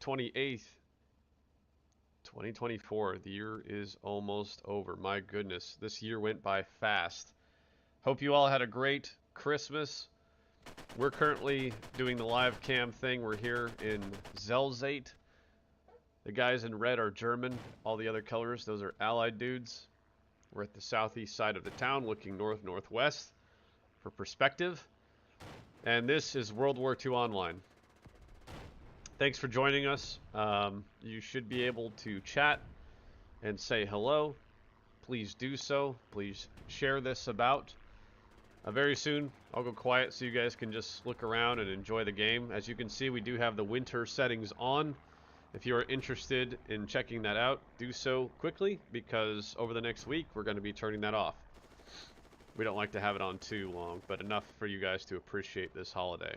28th, 2024. The year is almost over. My goodness, this year went by fast. Hope you all had a great Christmas. We're currently doing the live cam thing. We're here in Zelzate. The guys in red are German. All the other colors, those are Allied dudes. We're at the southeast side of the town, looking north-northwest for perspective. And this is World War II Online. Thanks for joining us. You should be able to chat and say hello. Please do so. Please share this about. Very soon, I'll go quiet so you guys can just look around and enjoy the game. As you can see, we do have the winter settings on. If you are interested in checking that out, do so quickly, because over the next week, we're going to be turning that off. We don't like to have it on too long, but enough for you guys to appreciate this holiday.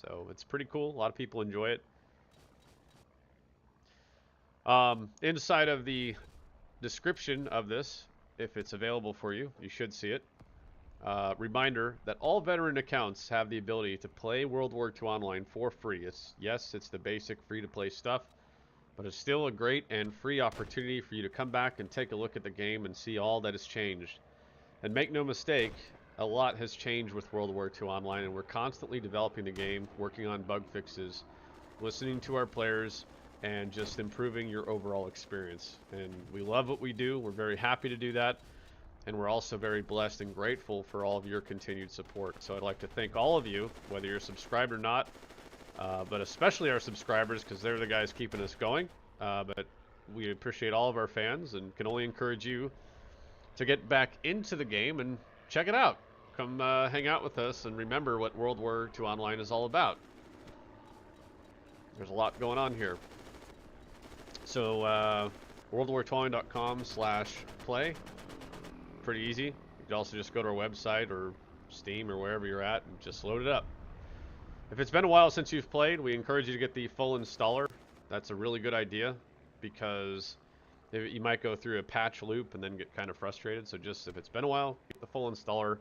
So it's pretty cool. A lot of people enjoy it. Inside of the description of this, if it's available for you, you should see it. Reminder that all veteran accounts have the ability to play World War II Online for free. Yes, it's the basic free-to-play stuff, but it's still a great and free opportunity for you to come back and take a look at the game and see all that has changed. And make no mistake, a lot has changed with World War II Online, and we're constantly developing the game, working on bug fixes, listening to our players, and just improving your overall experience. And we love what we do. We're very happy to do that. And we're also very blessed and grateful for all of your continued support. So I'd like to thank all of you, whether you're subscribed or not, but especially our subscribers, because they're the guys keeping us going. But we appreciate all of our fans and can only encourage you to get back into the game and check it out. Come hang out with us and remember what World War II Online is all about. There's a lot going on here. So worldwartwine.com/play. Pretty easy. You can also just go to our website or Steam or wherever you're at and just load it up. If it's been a while since you've played, we encourage you to get the full installer. That's a really good idea, because you might go through a patch loop and then get kind of frustrated. So just, if it's been a while, get the full installer,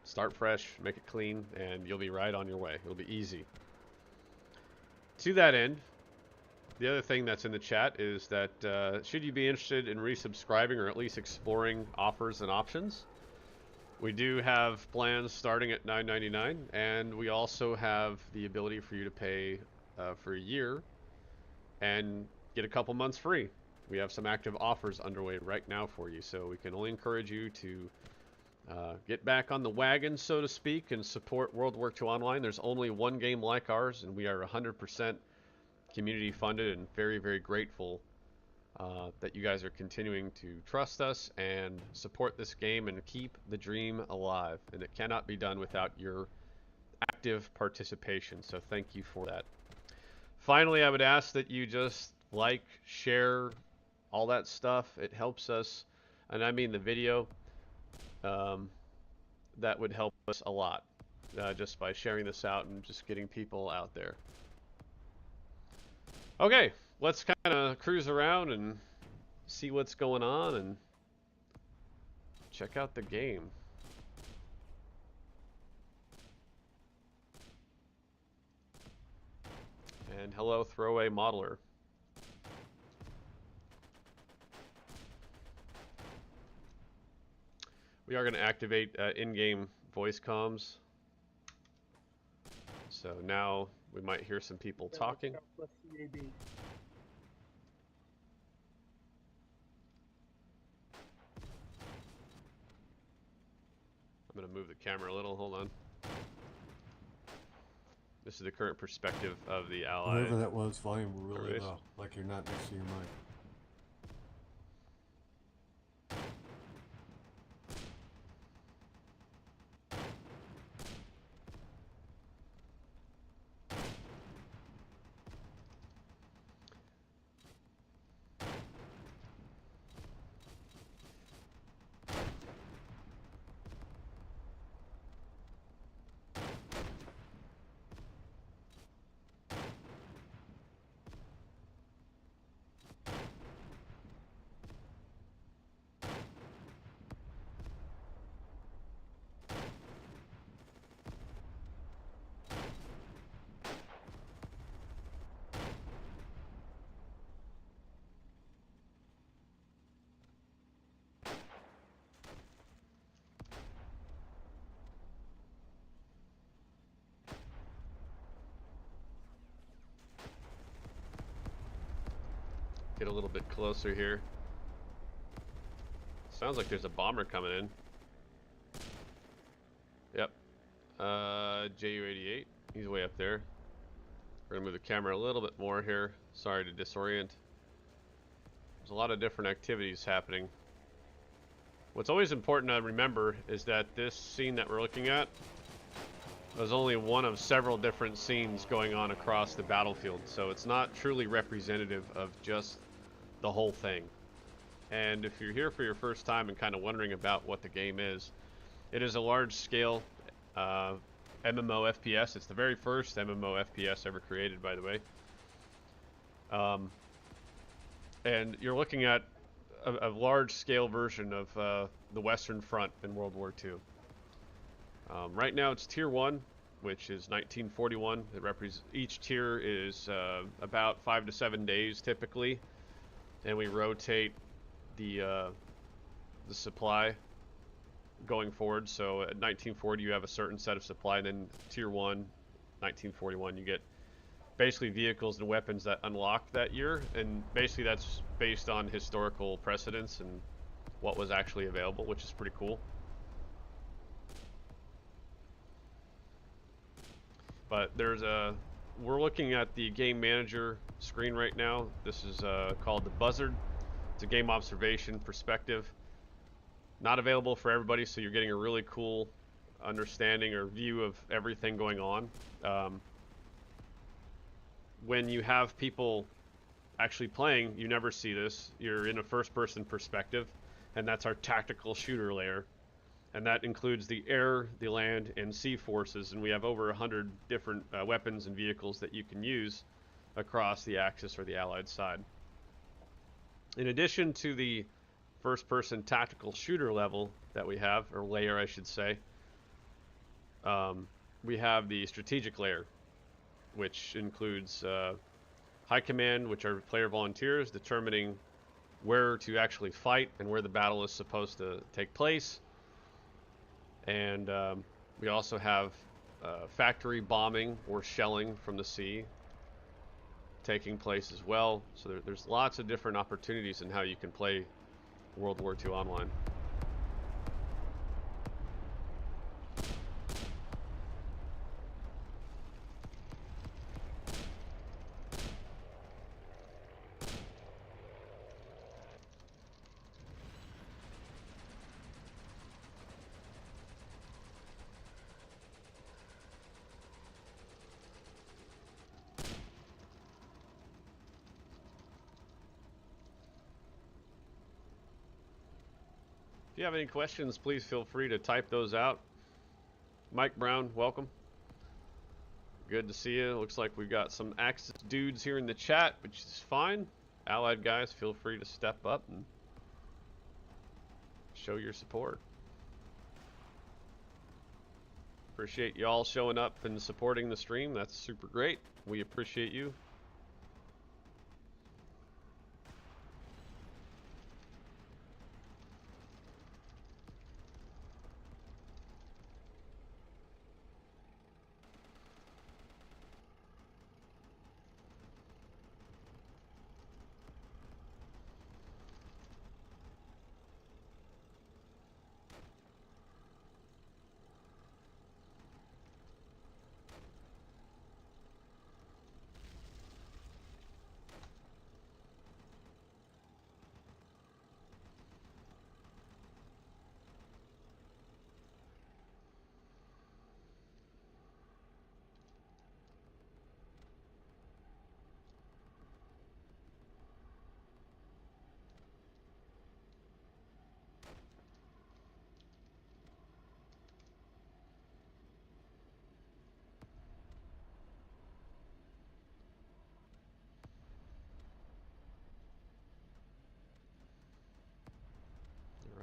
start fresh, make it clean, and you'll be right on your way. It'll be easy. To that end, the other thing that's in the chat is that should you be interested in resubscribing or at least exploring offers and options, we do have plans starting at $9.99, and we also have the ability for you to pay for a year and get a couple months free. We have some active offers underway right now for you, so we can only encourage you to get back on the wagon, so to speak, and support World War II Online. There's only one game like ours, and we are 100% community funded, and very, very grateful that you guys are continuing to trust us and support this game and keep the dream alive. And it cannot be done without your active participation, so thank you for that. Finally, I would ask that you just like, share, all that stuff. It helps us, and I mean the video. That would help us a lot, just by sharing this out and just getting people out there. Okay, let's kind of cruise around and see what's going on and check out the game. And hello, Throwaway Modeler. We are going to activate in-game voice comms. So now we might hear some people talking. I'm going to move the camera a little. Hold on. This is the current perspective of the ally. Whoever that was, volume really low, like you're not next to your mic. Get a little bit closer here. Sounds like there's a bomber coming in. Yep. JU-88. He's way up there. We're gonna move the camera a little bit more here. Sorry to disorient. There's a lot of different activities happening. What's always important to remember is that this scene that we're looking at is only one of several different scenes going on across the battlefield. So it's not truly representative of just the whole thing. And if you're here for your first time and kind of wondering about what the game is, it is a large-scale MMO FPS. It's the very first MMO FPS ever created, by the way. And you're looking at a large-scale version of the Western Front in World War II. Right now it's Tier 1, which is 1941. Each tier is about 5 to 7 days typically, and we rotate the supply going forward. So at 1940 you have a certain set of supply, and then Tier 1, 1941, you get basically vehicles and weapons that unlock that year, and basically that's based on historical precedents and what was actually available, which is pretty cool. But we're looking at the game manager screen right now. This is called the Buzzard. It's a game observation perspective. Not available for everybody, so you're getting a really cool understanding or view of everything going on. When you have people actually playing, you never see this. You're in a first-person perspective, and that's our tactical shooter layer. And that includes the air, the land, and sea forces, and we have over 100 different weapons and vehicles that you can use across the Axis or the Allied side. In addition to the first-person tactical shooter level that we have, or layer I should say, we have the strategic layer, which includes high command, which are player volunteers determining where to actually fight and where the battle is supposed to take place. And we also have factory bombing or shelling from the sea taking place as well. So there's lots of different opportunities in how you can play World War II online. If you have any questions, please feel free to type those out. Mike Brown, welcome. Good to see you. Looks like we've got some Axis dudes here in the chat, which is fine. Allied guys, feel free to step up and show your support. Appreciate you all showing up and supporting the stream. That's super great. We appreciate you.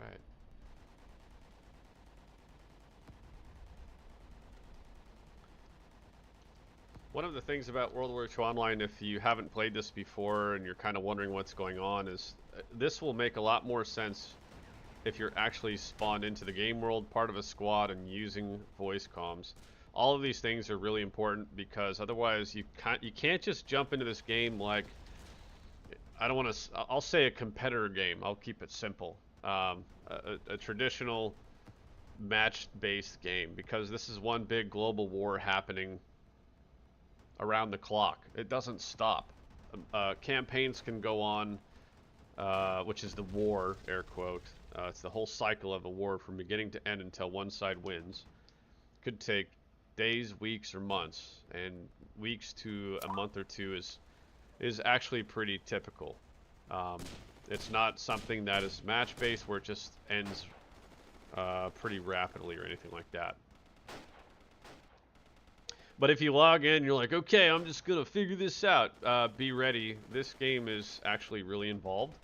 Right. One of the things about World War II Online, if you haven't played this before and you're kind of wondering what's going on, is this will make a lot more sense if you're actually spawned into the game world, part of a squad, and using voice comms. All of these things are really important because otherwise you can't just jump into this game like I don't want to. I'll say a competitor game. I'll keep it simple. A traditional match-based game, because this is one big global war happening around the clock. It doesn't stop. Campaigns can go on, which is the war, air quote. It's the whole cycle of a war from beginning to end until one side wins. Could take days, weeks, or months, and weeks to a month or two is actually pretty typical. It's not something that is match-based where it just ends pretty rapidly or anything like that. But if you log in, you're like, okay, I'm just gonna figure this out. Be ready. This game is actually really involved.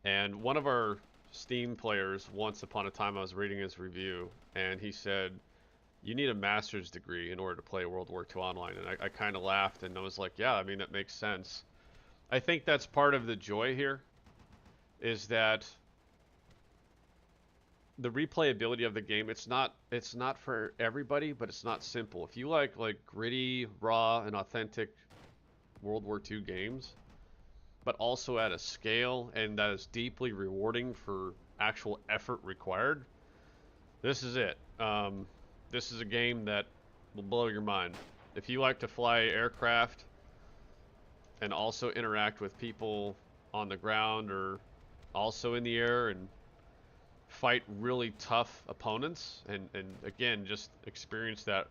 And one of our Steam players, once upon a time, I was reading his review, and he said, you need a master's degree in order to play World War II Online. And I kind of laughed, and I was like, yeah, I mean, that makes sense. I think that's part of the joy here, is that the replayability of the game, it's not for everybody, but it's not simple. If you like gritty, raw, and authentic World War II games, but also at a scale and that is deeply rewarding for actual effort required, this is it. This is a game that will blow your mind. If you like to fly aircraft and also interact with people on the ground or also in the air and fight really tough opponents and again, just experience that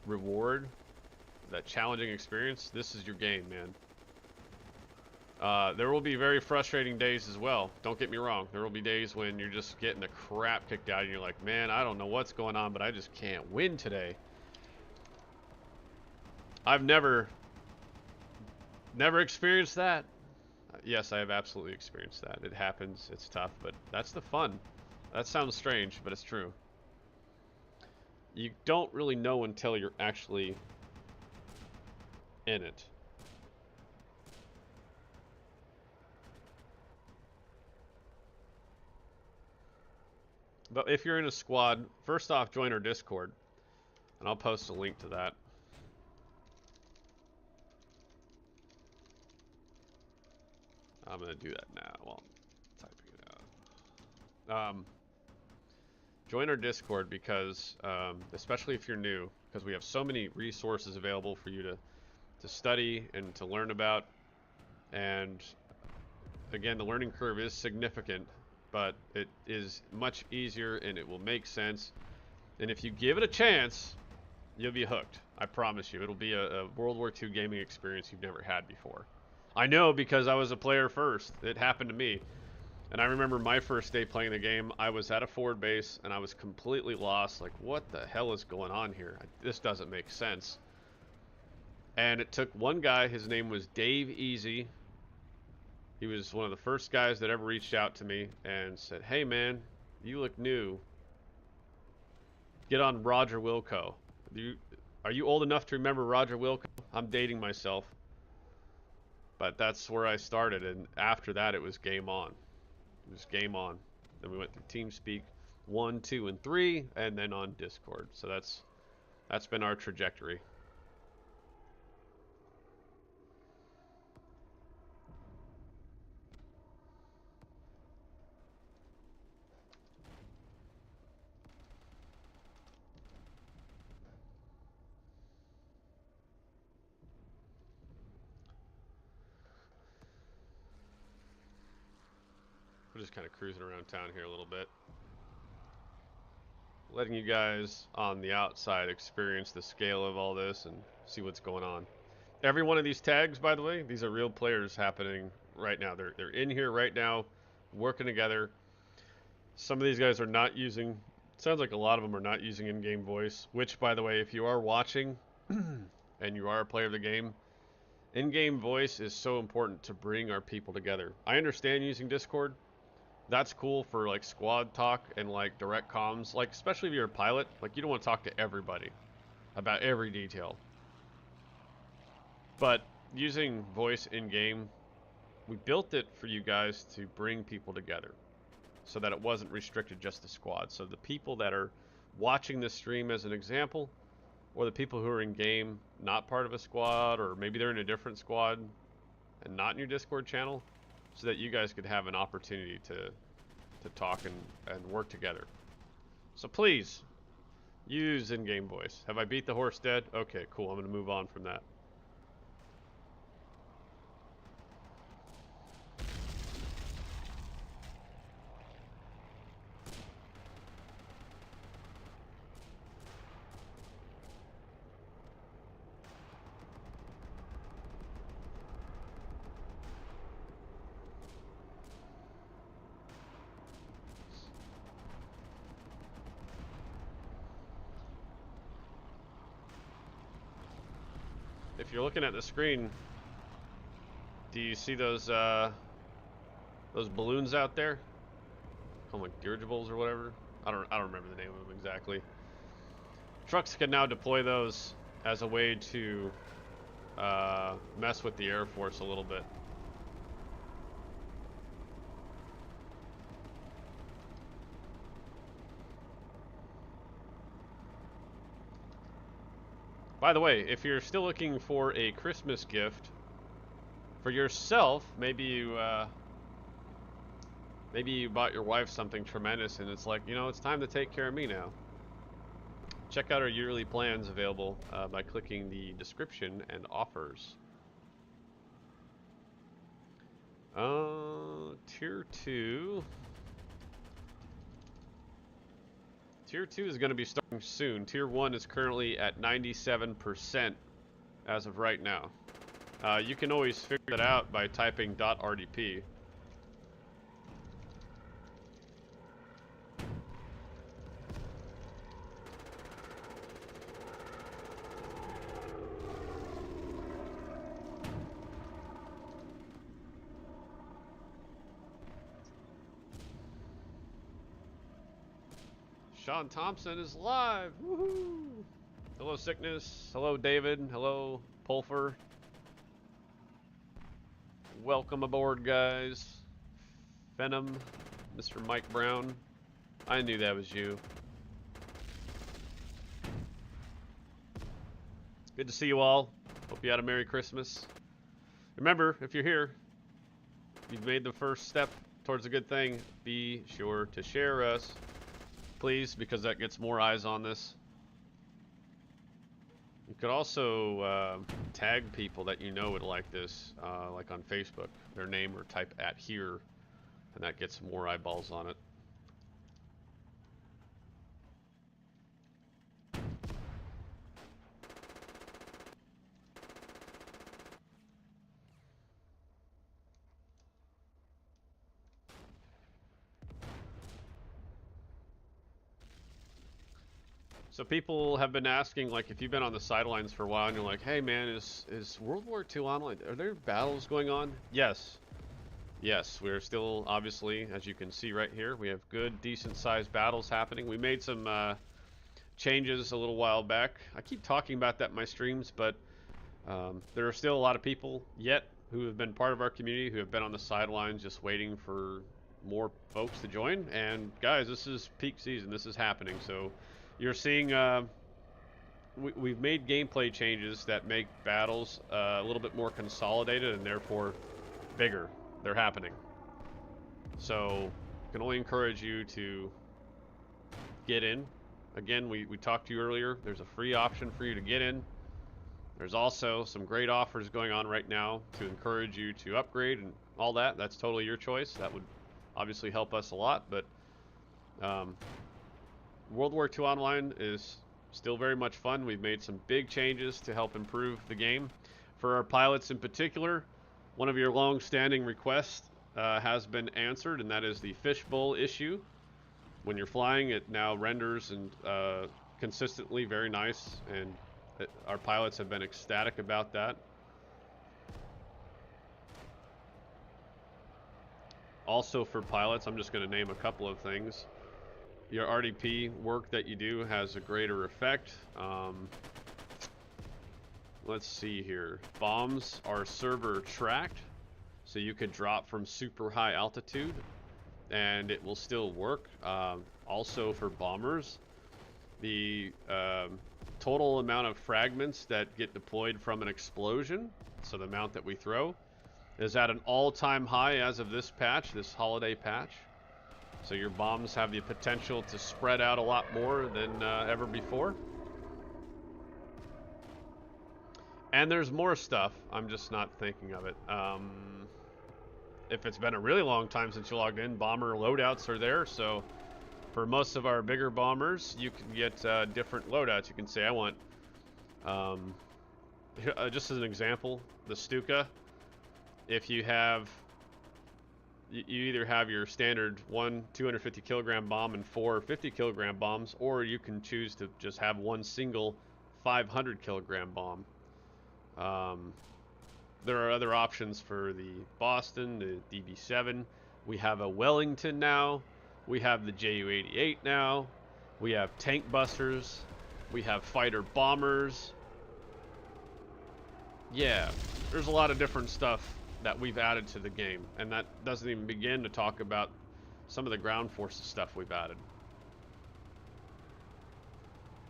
reward, that challenging experience, this is your game, man. There will be very frustrating days as well. Don't get me wrong. There will be days when you're just getting the crap kicked out and you're like, man, I don't know what's going on, but I just can't win today. I've never experienced that. Yes, I have absolutely experienced that. It happens. It's tough, but that's the fun. That sounds strange, but it's true. You don't really know until you're actually in it. But if you're in a squad, first off, join our Discord, and I'll post a link to that. I'm going to do that now while I'm typing it out. Join our Discord because, especially if you're new, because we have so many resources available for you to study and to learn about. And again, the learning curve is significant, but it is much easier and it will make sense. And if you give it a chance, you'll be hooked. I promise you. It'll be a World War II gaming experience you've never had before. I know because I was a player first. It happened to me. And I remember my first day playing the game, I was at a forward base and I was completely lost. Like, what the hell is going on here? This doesn't make sense. And it took one guy, his name was Dave Easy. He was one of the first guys that ever reached out to me and said, hey man, you look new. Get on Roger Wilco. Are you old enough to remember Roger Wilco? I'm dating myself. But that's where I started, and after that it was game on. It was game on. Then we went through TeamSpeak 1, 2, and 3, and then on Discord. So that's been our trajectory. We're just kind of cruising around town here a little bit. Letting you guys on the outside experience the scale of all this and see what's going on. Every one of these tags, by the way, these are real players happening right now. They're in here right now, working together. Some of these guys are not using, sounds like a lot of them are not using in-game voice, which, by the way, if you are watching and you are a player of the game, in-game voice is so important to bring our people together. I understand using Discord. That's cool for like squad talk and like direct comms, like especially if you're a pilot, like you don't want to talk to everybody about every detail. But using voice in game, we built it for you guys to bring people together so that it wasn't restricted just to squad. So the people that are watching this stream as an example, or the people who are in game, not part of a squad, or maybe they're in a different squad and not in your Discord channel, so that you guys could have an opportunity to talk and work together. So please, use in-game voice. Have I beat the horse dead? Okay, cool. I'm going to move on from that. If you're looking at the screen, do you see those balloons out there? Call them like dirigibles or whatever. I don't remember the name of them exactly. Trucks can now deploy those as a way to mess with the Air Force a little bit. By the way, if you're still looking for a Christmas gift for yourself, maybe you bought your wife something tremendous and it's like, you know, it's time to take care of me now. Check out our yearly plans available by clicking the description and offers. Tier 2. Tier 2 is going to be starting soon. Tier 1 is currently at 97% as of right now. You can always figure that out by typing .rdp. Sean Thompson is live. Woohoo! Hello, Sickness. Hello, David. Hello, Pulfer. Welcome aboard, guys. Venom, Mr. Mike Brown. I knew that was you. Good to see you all. Hope you had a Merry Christmas. Remember, if you're here, you've made the first step towards a good thing. Be sure to share us, please, because that gets more eyes on this. You could also tag people that you know would like this, like on Facebook, their name, or type @here, and that gets more eyeballs on it. So people have been asking, like, if you've been on the sidelines for a while and you're like, hey man, is World War II online? Are there battles going on? Yes. Yes, we're still, obviously, as you can see right here, we have good, decent-sized battles happening. We made some changes a little while back. I keep talking about that in my streams, but there are still a lot of people yet who have been part of our community who have been on the sidelines just waiting for more folks to join. And guys, this is peak season. This is happening. So you're seeing we've made gameplay changes that make battles a little bit more consolidated and therefore bigger. They're happening. So I can only encourage you to get in. Again, we talked to you earlier. There's a free option for you to get in. There's also some great offers going on right now to encourage you to upgrade and all that. That's totally your choice. That would obviously help us a lot, but World War II Online is still very much fun. We've made some big changes to help improve the game. For our pilots in particular, one of your long-standing requests has been answered, and that is the fishbowl issue. When you're flying, it now renders and consistently very nice, and our pilots have been ecstatic about that. Also for pilots, I'm just going to name a couple of things. Your RDP work that you do has a greater effect. Let's see here. Bombs are server tracked, so you could drop from super high altitude and it will still work. Also for bombers, the total amount of fragments that get deployed from an explosion, so the amount that we throw, is at an all-time high as of this patch, this holiday patch. So your bombs have the potential to spread out a lot more than ever before. And there's more stuff. I'm just not thinking of it. If it's been a really long time since you logged in, bomber loadouts are there. So for most of our bigger bombers, you can get different loadouts. You can say, I want, just as an example, the Stuka. If you have, you either have your standard 1 250 kilogram bomb and 4 50 kilogram bombs, or you can choose to just have one single 500 kilogram bomb. There are other options for the Boston, the DB7. We have a Wellington now. We have the Ju-88 now. We have tank busters. We have fighter bombers. Yeah, there's a lot of different stuff that we've added to the game, and that doesn't even begin to talk about some of the ground forces stuff we've added.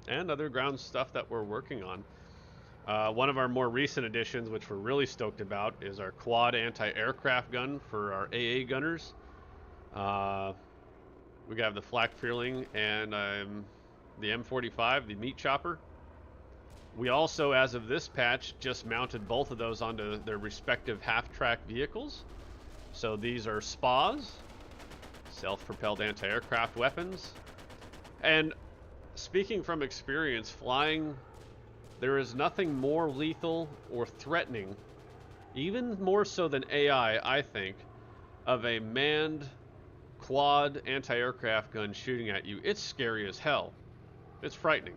And other ground stuff that we're working on. One of our more recent additions, which we're really stoked about, is our quad anti-aircraft gun for our AA gunners. We have the Flak Fearling and the M45, the meat chopper. We also, as of this patch, just mounted both of those onto their respective half-track vehicles. So these are SPAs, self-propelled anti-aircraft weapons. And speaking from experience, flying, there is nothing more lethal or threatening, even more so than AI, I think, of a manned quad anti-aircraft gun shooting at you. It's scary as hell. It's frightening.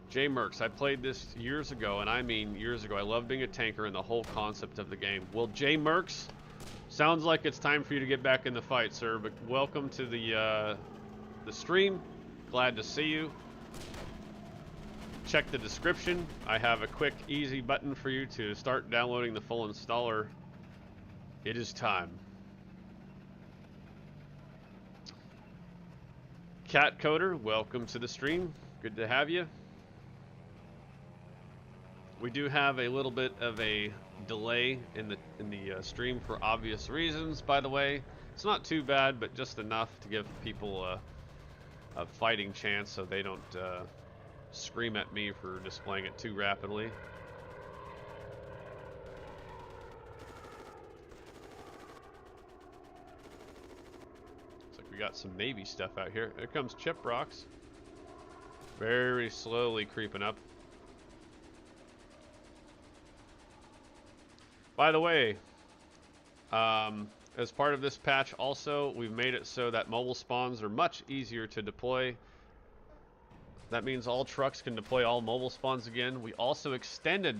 J Mercs, I played this years ago, and I mean years ago. I love being a tanker and the whole concept of the game. Well, J Mercs, sounds like it's time for you to get back in the fight, sir. But welcome to the stream. Glad to see you. Check the description. I have a quick, easy button for you to start downloading the full installer. It is time. Cat Coder, welcome to the stream. Good to have you. We do have a little bit of a delay in the stream for obvious reasons, by the way. It's not too bad, but just enough to give people a fighting chance so they don't scream at me for displaying it too rapidly. Looks like we got some Navy stuff out here. Here comes Chip Rocks. Very slowly creeping up. By the way, as part of this patch also, we've made it so that mobile spawns are much easier to deploy. That means all trucks can deploy all mobile spawns again. We also extended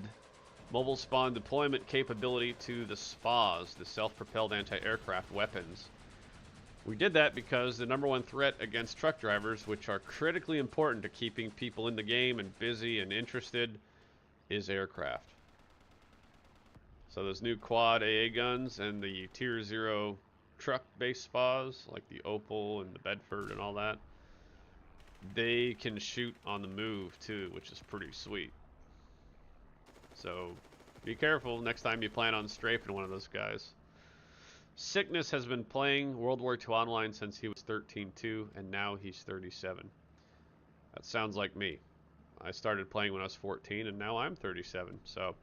mobile spawn deployment capability to the SPAs, the self-propelled anti-aircraft weapons. We did that because the #1 threat against truck drivers, which are critically important to keeping people in the game and busy and interested, is aircraft. So those new quad AA guns and the tier 0 truck-based SPAs, like the Opal and the Bedford and all that, they can shoot on the move too, which is pretty sweet. So be careful next time you plan on strafing one of those guys. Sickness has been playing World War II Online since he was 13-2, and now he's 37. That sounds like me. I started playing when I was 14, and now I'm 37, so...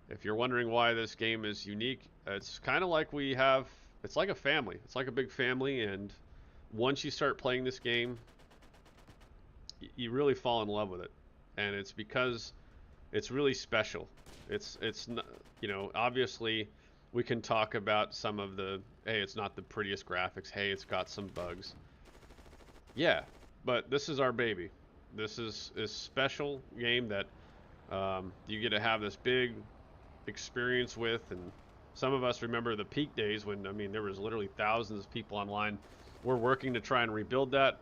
If you're wondering why this game is unique, it's kind of like we have, it's like a family. It's like a big family, and once you start playing this game, you really fall in love with it. And it's because it's really special. It's not, you know, obviously we can talk about some of the, hey, it's not the prettiest graphics, hey, it's got some bugs. Yeah, but this is our baby. This is a special game that you get to have this big experience with, and some of us remember the peak days when, I mean, there was literally thousands of people online. We're working to try and rebuild that.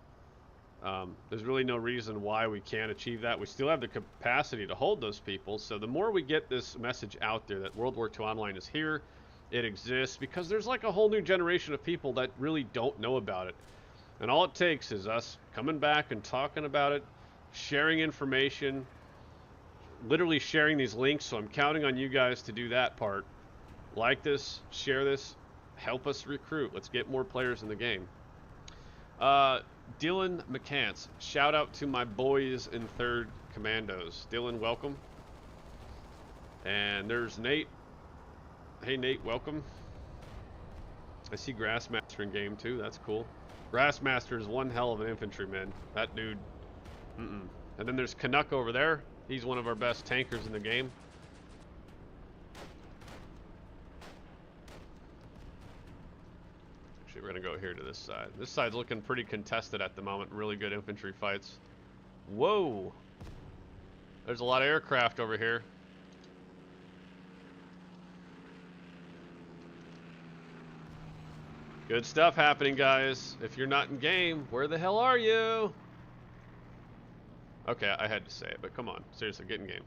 There's really no reason why we can't achieve that. We still have the capacity to hold those people, so the more we get this message out there that World War II Online is here, it exists, because there's like a whole new generation of people that really don't know about it. And all it takes is us coming back and talking about it, sharing information, literally sharing these links, so I'm counting on you guys to do that part. Like this, share this, help us recruit. Let's get more players in the game. Dylan McCants, shout out to my boys in 3rd Commandos. Dylan, welcome. And there's Nate. Hey Nate, welcome. I see Grassmaster in game too, that's cool. Grassmaster is one hell of an infantryman. That dude, And then there's Canuck over there. He's one of our best tankers in the game. Actually, we're gonna go here to this side. This side's looking pretty contested at the moment. Really good infantry fights. Whoa! There's a lot of aircraft over here. Good stuff happening, guys. If you're not in game, where the hell are you? Okay, I had to say it, but come on. Seriously, get in game.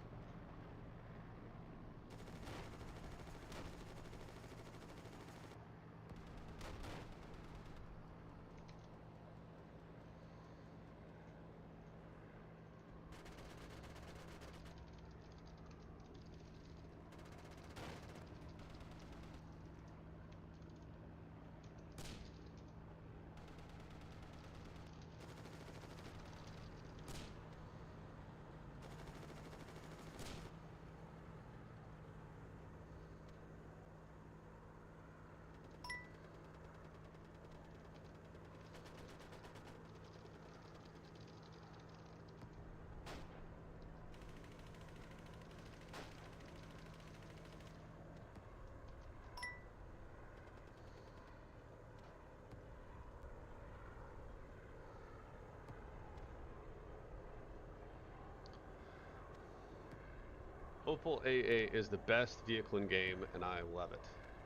Opal AA is the best vehicle in game, and I love it.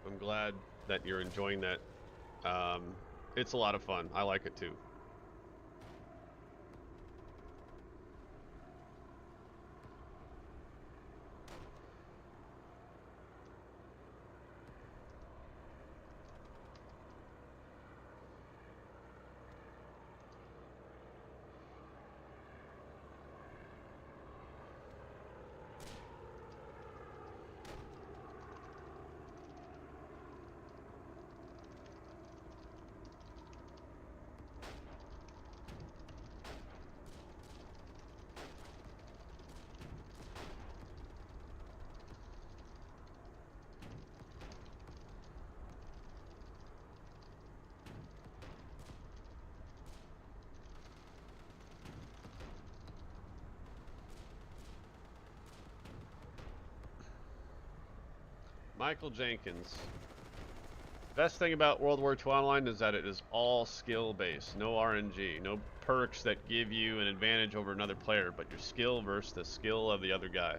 I'm glad that you're enjoying that. It's a lot of fun. I like it too. Michael Jenkins. Best thing about World War II Online is that it is all skill-based. No RNG. No perks that give you an advantage over another player, but your skill versus the skill of the other guy.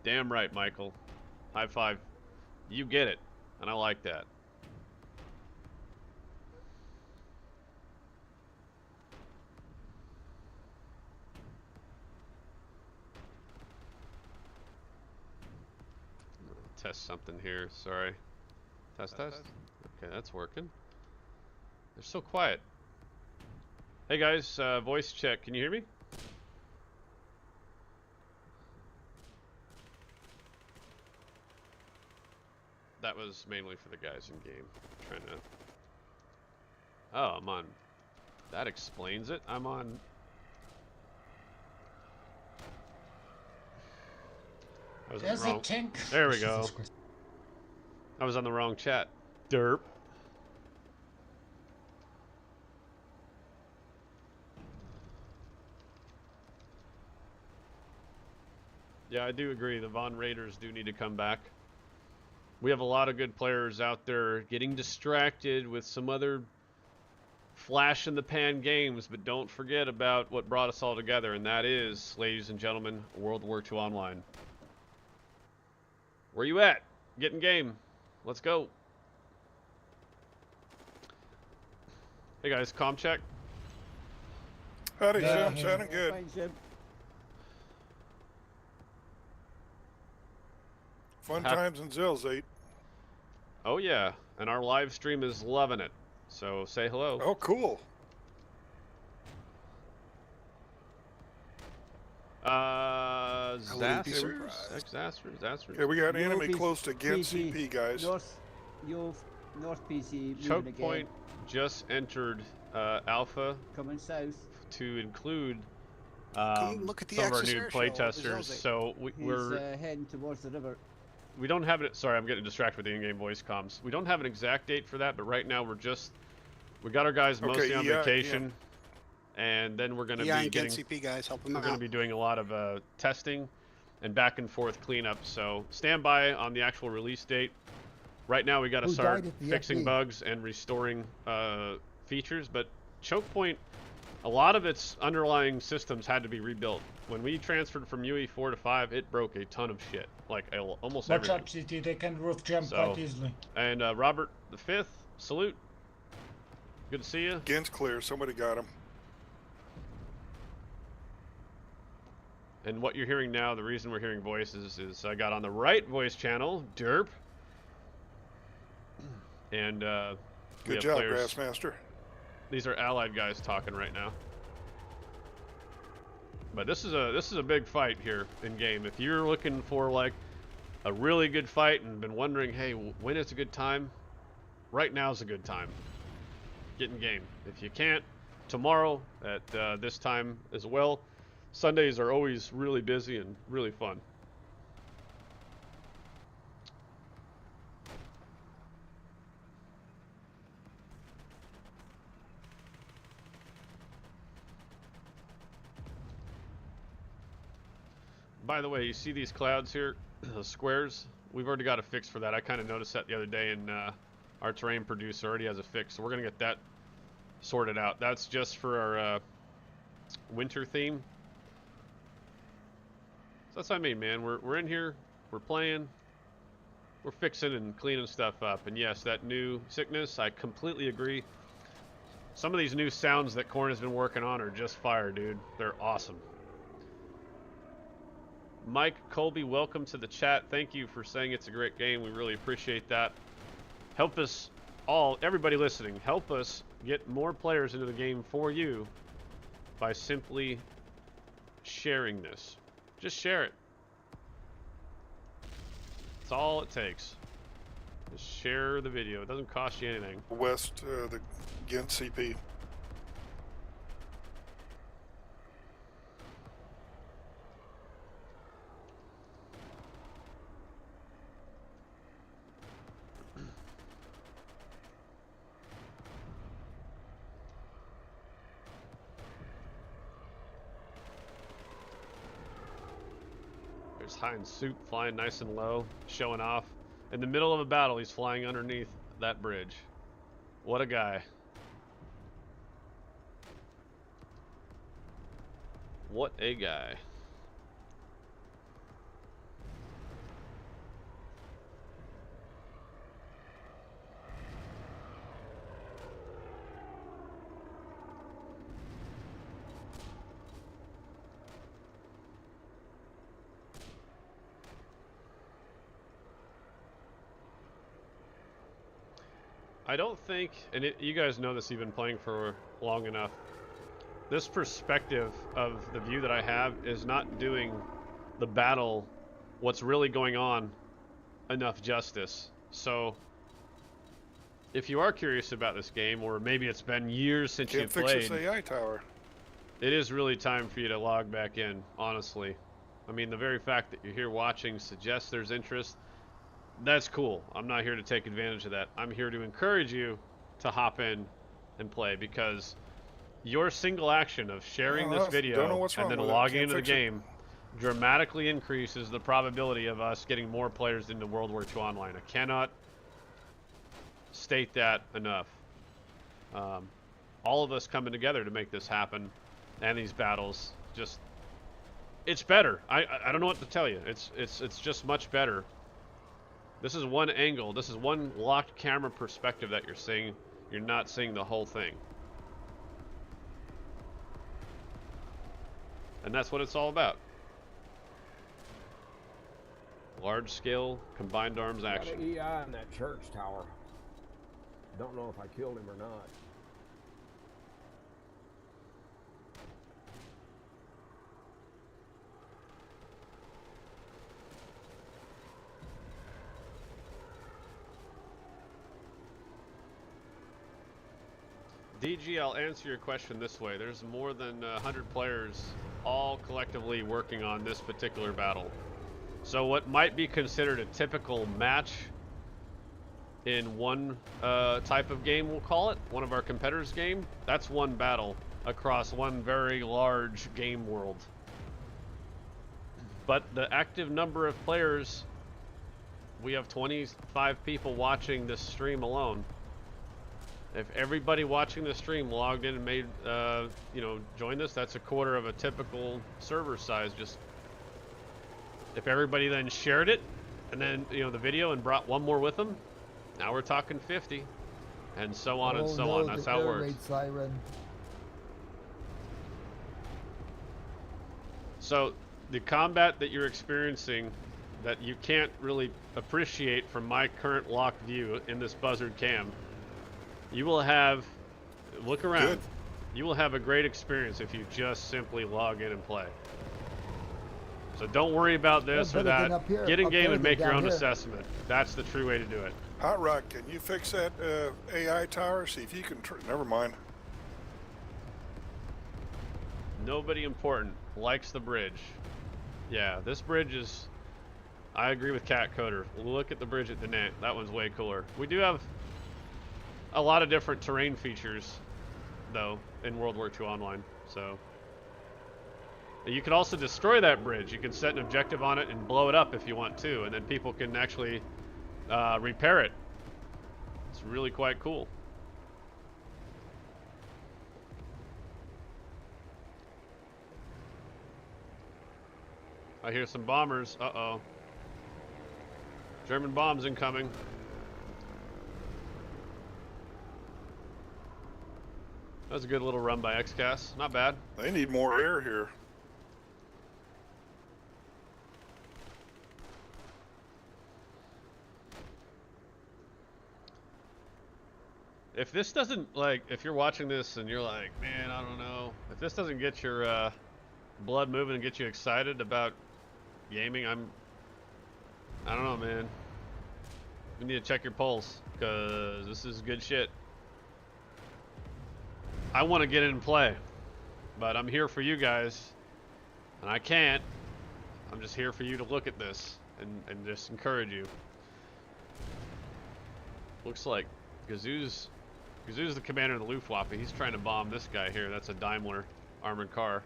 Damn right, Michael. High five. You get it, and I like that. Test something here, sorry. Test. Okay, that's working. They're so quiet. Hey guys, voice check, can you hear me? That was mainly for the guys in game. Trying to... Oh, I'm on... That explains it. I'm on... I was on the wrong... There we go. I was on the wrong chat. Derp. Yeah, I do agree. The Von Raiders do need to come back. We have a lot of good players out there getting distracted with some other flash-in-the-pan games, but don't forget about what brought us all together, and that is, ladies and gentlemen, World War II Online. Where you at? Get in game. Let's go. Hey guys, comm check. Howdy, Jim. Sounding good. Thanks, Jim. Fun times in Zills, 8. Oh yeah, and our live stream is loving it. So say hello. Oh, cool. wouldn't be Zassers? surprised. Zassers? Yeah, we got No enemy PC close to Ghent CP, guys. North PC. Choke moving Point again, just entered alpha coming south. to include Can you look at the some of our Axis new air show over playtesters. Zelzate? So He's heading towards the river. we don't have it. Sorry, I'm getting distracted with the in-game voice comms. We don't have an exact date for that, but right now we got our guys mostly on vacation, and then we're gonna be getting. CP guys, help them We're out. gonna be doing a lot of testing and back and forth cleanup. So stand by on the actual release date. Right now we got to start fixing bugs and restoring features, but Choke Point, a lot of its underlying systems had to be rebuilt. When we transferred from UE 4 to 5, it broke a ton of shit, like almost Watch everything. out, CT, they can roof jump quite easily. And Robert the Fifth, salute. Good to see you. Ghent's clear. Somebody got him. And what you're hearing now, the reason we're hearing voices is I got on the right voice channel, Derp. And Good job, Grassmaster. These are allied guys talking right now. But this is a big fight here in game. If you're looking for like a really good fight and been wondering, hey, when is a good time? Right now is a good time. Get in game. If you can't, tomorrow at this time as well. Sundays are always really busy and really fun. By the way, you see these clouds here, the squares? We've already got a fix for that. I kind of noticed that the other day, and our terrain producer already has a fix, so we're going to get that sorted out. That's just for our winter theme. So that's what I mean, man. We're in here, we're playing, we're fixing and cleaning stuff up. And yes, that new sickness, I completely agree. Some of these new sounds that Korn has been working on are just fire, dude. They're awesome. Mike Colby, welcome to the chat. Thank you for saying it's a great game. We really appreciate that. Help us all, everybody listening, help us get more players into the game for you by simply sharing this. Just share it. That's all it takes. Just share the video. It doesn't cost you anything. West, the Ghent CP. There's Heinz Soup flying nice and low, showing off. In the middle of a battle, he's flying underneath that bridge. What a guy. What a guy. I don't think, and you guys know this, you've been playing for long enough, this perspective of the view that I have is not doing the battle, what's really going on, enough justice. So, if you are curious about this game, or maybe it's been years since you've played, Can't fix this AI tower. It is really time for you to log back in, honestly. I mean, the very fact that you're here watching suggests there's interest. That's cool. I'm not here to take advantage of that. I'm here to encourage you to hop in and play, because your single action of sharing this video and then logging into the game dramatically increases the probability of us getting more players into World War II Online. I cannot state that enough. All of us coming together to make this happen, and these battles, just, it's better. I don't know what to tell you. It's just much better. This is one angle. This is one locked camera perspective that you're seeing. You're not seeing the whole thing. And that's what it's all about. Large scale combined arms action. Got an EI in that church tower. Don't know if I killed him or not. DG, I'll answer your question this way. There's more than 100 players all collectively working on this particular battle. So what might be considered a typical match in one type of game, we'll call it, one of our competitors' game, that's one battle across one very large game world. But the active number of players, we have 25 people watching this stream alone. If everybody watching the stream logged in and made, you know, joined us, that's a quarter of a typical server size. Just if everybody then shared it, and then, you know, the video and brought one more with them, now we're talking 50, and so on and so on. That's how it works. Siren. So the combat that you're experiencing, that you can't really appreciate from my current locked view in this buzzard cam, you will have, look around, Good. You will have a great experience if you just simply log in and play. So don't worry about this or that. Get in game and make your own assessment. That's the true way to do it. Hot Rod, can you fix that AI tower? See if you can. Never mind. Nobody important likes the bridge. Yeah, this bridge is, I agree with Cat Coder. Look at the bridge at Danant. That one's way cooler. We do have a lot of different terrain features, though, in World War II Online. So you can also destroy that bridge. You can set an objective on it and blow it up if you want to, and then people can actually repair it. It's really quite cool. I hear some bombers. Uh-oh. German bombs incoming. That was a good little run by XCAS. Not bad. They need more air here. If this doesn't, like, if you're watching this and you're like, man, I don't know. If this doesn't get your blood moving and get you excited about gaming, I don't know, man. You need to check your pulse, because this is good shit. I want to get in and play, but I'm here for you guys, and I can't. I'm just here for you to look at this and just encourage you. Looks like Gazoo's the commander of the Luftwaffe. He's trying to bomb this guy here. That's a Daimler armored car.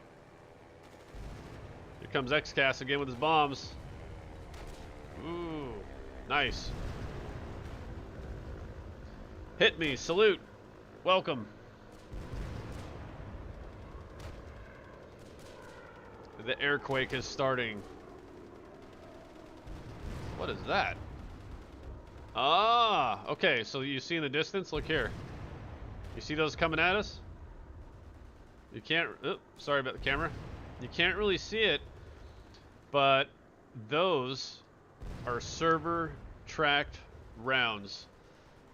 Here comes XCAS again with his bombs. Ooh, nice. Hit me, salute, welcome. The airquake is starting. What is that? Ah, okay, so you see in the distance, look here. You see those coming at us? You can't, oops, sorry about the camera. You can't really see it, but those are server tracked rounds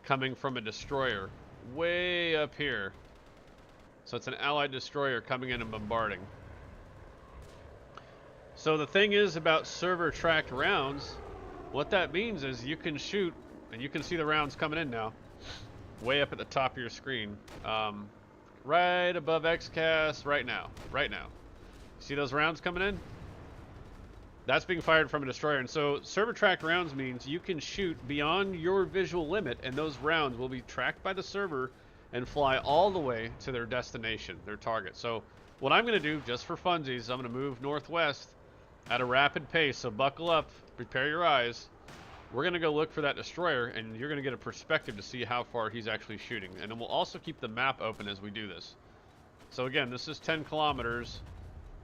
coming from a destroyer way up here. So it's an allied destroyer coming in and bombarding. So the thing is about server tracked rounds, what that means is you can shoot, and you can see the rounds coming in now, way up at the top of your screen, right above XCAS, right now. See those rounds coming in? That's being fired from a destroyer. And so server tracked rounds means you can shoot beyond your visual limit, and those rounds will be tracked by the server and fly all the way to their destination, their target. So what I'm going to do, just for funsies, I'm going to move northwest at a rapid pace, so buckle up, prepare your eyes. We're going to go look for that destroyer, and you're going to get a perspective to see how far he's actually shooting. And then we'll also keep the map open as we do this. So again, this is 10 kilometers.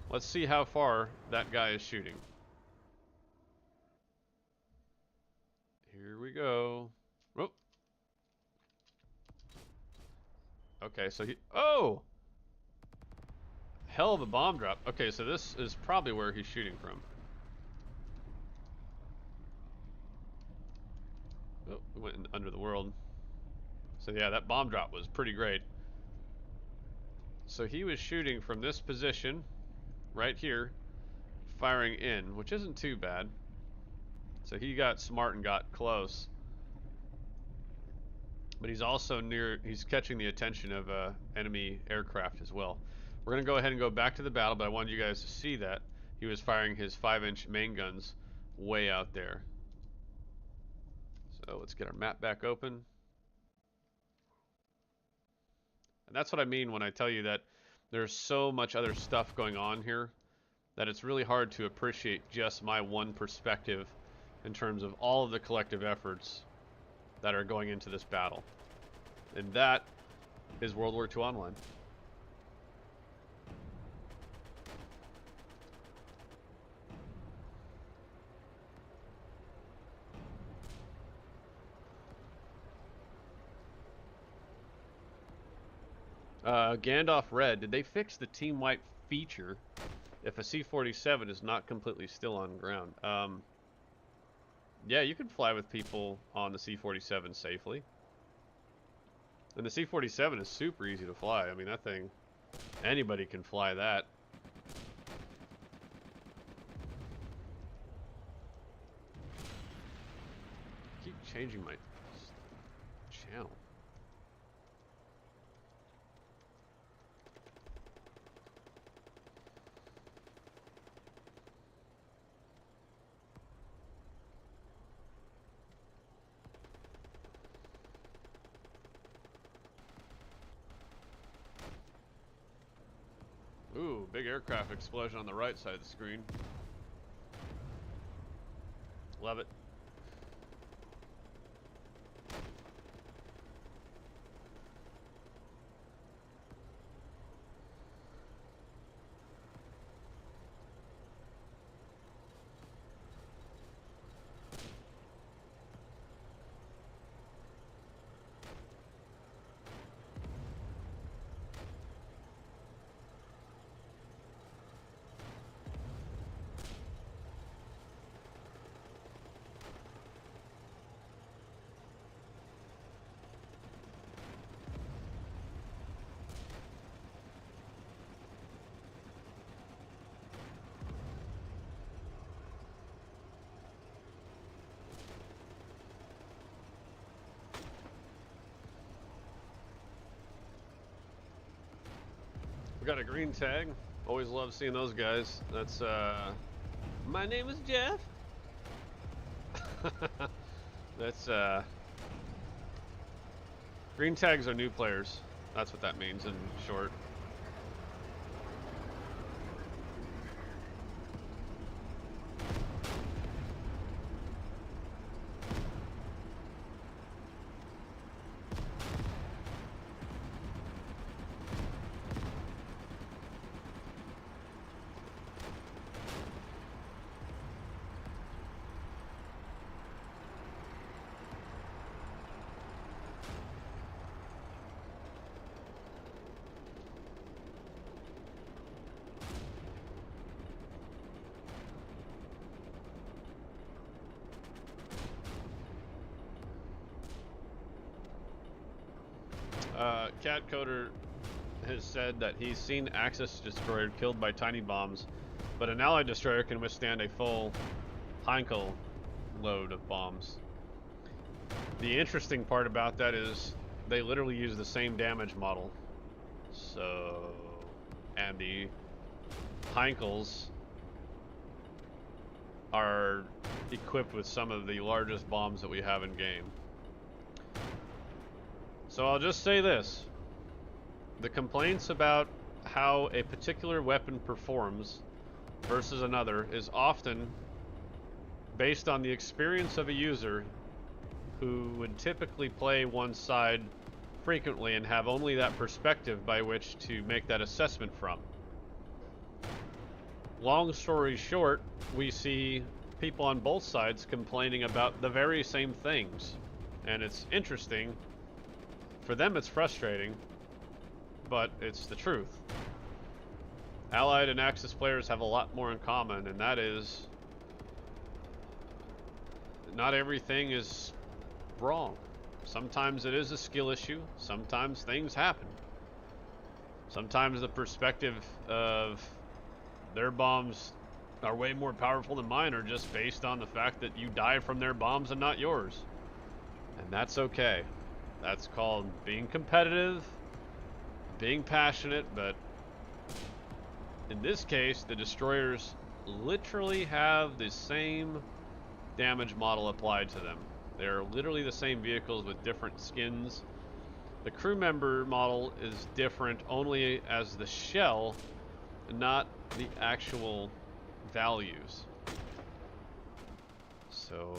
Let's see how far that guy is shooting. Here we go. Whoop. Okay, so he... Oh! Hell of a bomb drop. Okay, so this is probably where he's shooting from. Oh, we went under the world. So yeah, that bomb drop was pretty great. So he was shooting from this position, right here, firing in, which isn't too bad. So he got smart and got close. But he's also he's catching the attention of enemy aircraft as well. We're going to go ahead and go back to the battle, but I wanted you guys to see that he was firing his 5-inch main guns way out there. So let's get our map back open. And that's what I mean when I tell you that there's so much other stuff going on here that it's really hard to appreciate just my one perspective in terms of all of the collective efforts that are going into this battle. And that is World War II Online. Gandalf Red, did they fix the team wipe feature if a C-47 is not completely still on ground? Yeah, you can fly with people on the C-47 safely. And the C-47 is super easy to fly. I mean, that thing, anybody can fly that. I keep changing my channel. Ooh, big aircraft explosion on the right side of the screen. Love it. We got a green tag. Always love seeing those guys. That's my name is Jeff. That's green tags are new players. That's what that means in short. Cat Coder has said that he's seen Axis destroyer killed by tiny bombs, but an allied destroyer can withstand a full Heinkel load of bombs. The interesting part about that is they literally use the same damage model. So, and the Heinkels are equipped with some of the largest bombs that we have in game. So I'll just say this. The complaints about how a particular weapon performs versus another is often based on the experience of a user who would typically play one side frequently and have only that perspective by which to make that assessment from. Long story short, we see people on both sides complaining about the very same things. And it's interesting. For them it's frustrating, but it's the truth. Allied and Axis players have a lot more in common, and that is not everything is wrong. Sometimes it is a skill issue, sometimes things happen. Sometimes the perspective of their bombs are way more powerful than mine are just based on the fact that you die from their bombs and not yours. And that's okay. That's called being competitive, being passionate, but in this case, the destroyers literally have the same damage model applied to them. They're literally the same vehicles with different skins. The crew member model is different only as the shell, not the actual values. So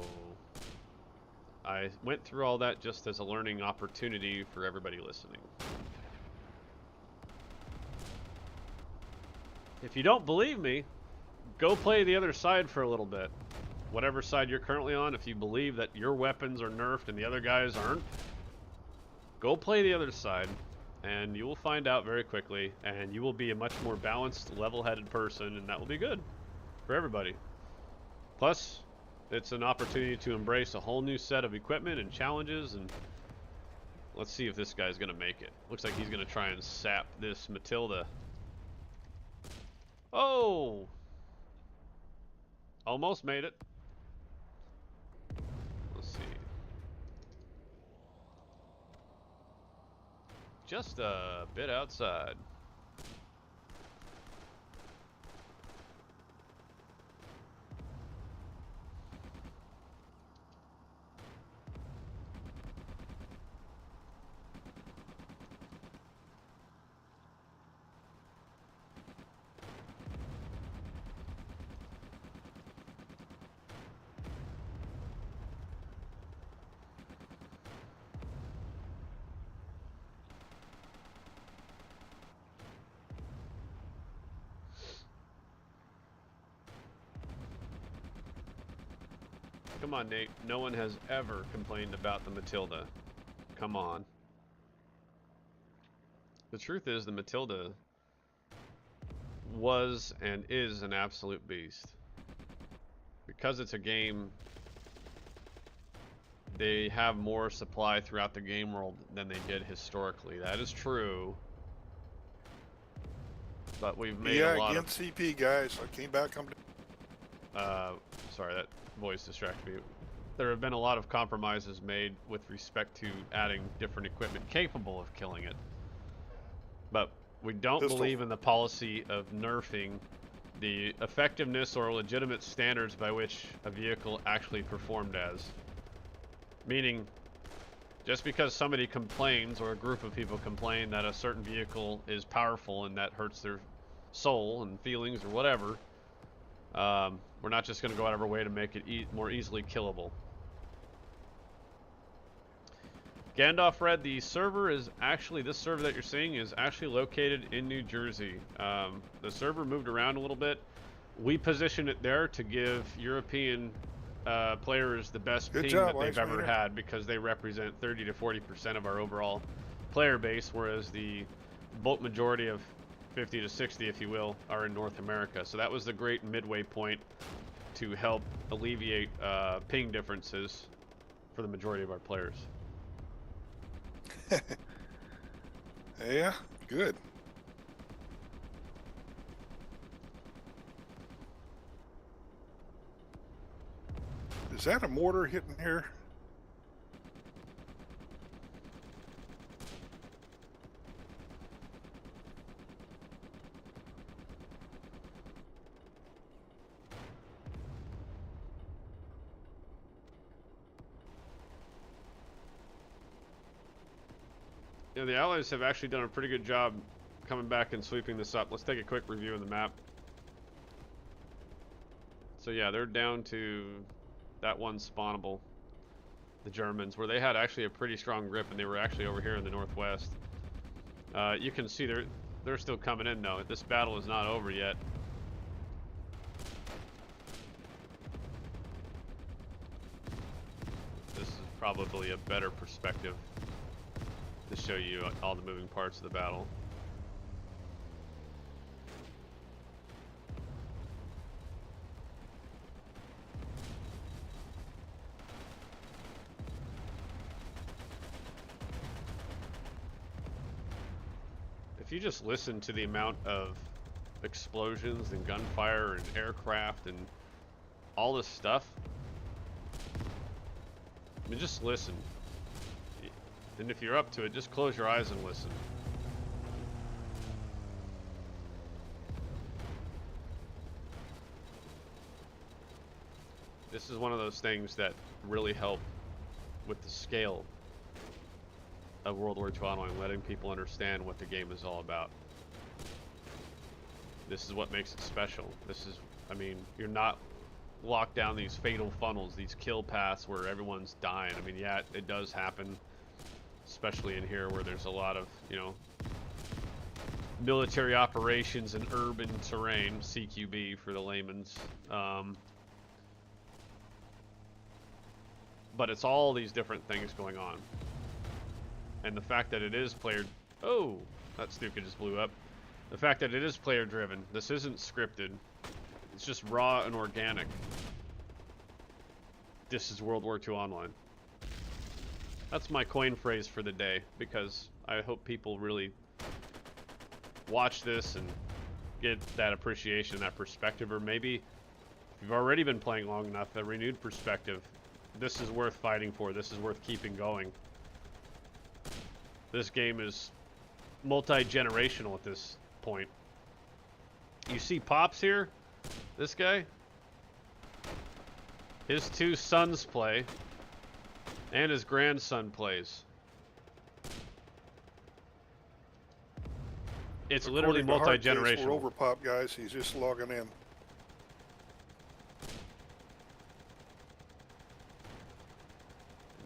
I went through all that just as a learning opportunity for everybody listening. If you don't believe me, go play the other side for a little bit. Whatever side you're currently on, if you believe that your weapons are nerfed and the other guys aren't, go play the other side, and you will find out very quickly, and you will be a much more balanced, level-headed person, and that will be good for everybody. Plus, it's an opportunity to embrace a whole new set of equipment and challenges, and let's see if this guy's going to make it. Looks like he's going to try and sap this Matilda. Oh! Almost made it. Let's see. Just a bit outside. Come on, Nate. No one has ever complained about the Matilda. Come on. The truth is, the Matilda was and is an absolute beast. Because it's a game, they have more supply throughout the game world than they did historically. That is true. But we've made a lot of... Yeah, again, CP, guys. I came back. Sorry, that voice distracted me. There have been a lot of compromises made with respect to adding different equipment capable of killing it. But we don't believe in the policy of nerfing the effectiveness or legitimate standards by which a vehicle actually performed as. Meaning, just because somebody complains or a group of people complain that a certain vehicle is powerful and that hurts their soul and feelings or whatever, we're not just going to go out of our way to make it more easily killable. Gandalf Red, the server is actually, this server that you're seeing is actually located in New Jersey. The server moved around a little bit. We positioned it there to give European players the best ping that they've ever had, because they represent 30 to 40% of our overall player base, whereas the bulk majority of 50 to 60, if you will, are in North America. So that was the great midway point to help alleviate ping differences for the majority of our players. Yeah, good. Is that a mortar hitting here? You know, the Allies have actually done a pretty good job coming back and sweeping this up. Let's take a quick review of the map. So yeah, they're down to that one spawnable, the Germans, where they had actually a pretty strong grip, and they were actually over here in the northwest. You can see they're still coming in though. This battle is not over yet. This is probably a better perspective to show you all the moving parts of the battle. If you just listen to the amount of explosions and gunfire and aircraft and all this stuff, I mean, just listen. And if you're up to it, just close your eyes and listen. This is one of those things that really help with the scale of World War II Online, letting people understand what the game is all about. This is what makes it special. This is, I mean, you're not locked down these fatal funnels, these kill paths where everyone's dying. I mean, yeah, it does happen, especially in here where there's a lot of, you know, military operations in urban terrain, CQB for the layman's. But it's all these different things going on. And the fact that it is player... Oh! That Stuka just blew up. The fact that it is player driven. This isn't scripted. It's just raw and organic. This is World War II Online. That's my coin phrase for the day, because I hope people really watch this and get that appreciation, that perspective, or maybe if you've already been playing long enough, a renewed perspective. This is worth fighting for. This is worth keeping going. This game is multi-generational at this point. You see Pops here? This guy? His two sons play, and his grandson plays. It's literally multi-generational. We're over Pop, guys. He's just logging in.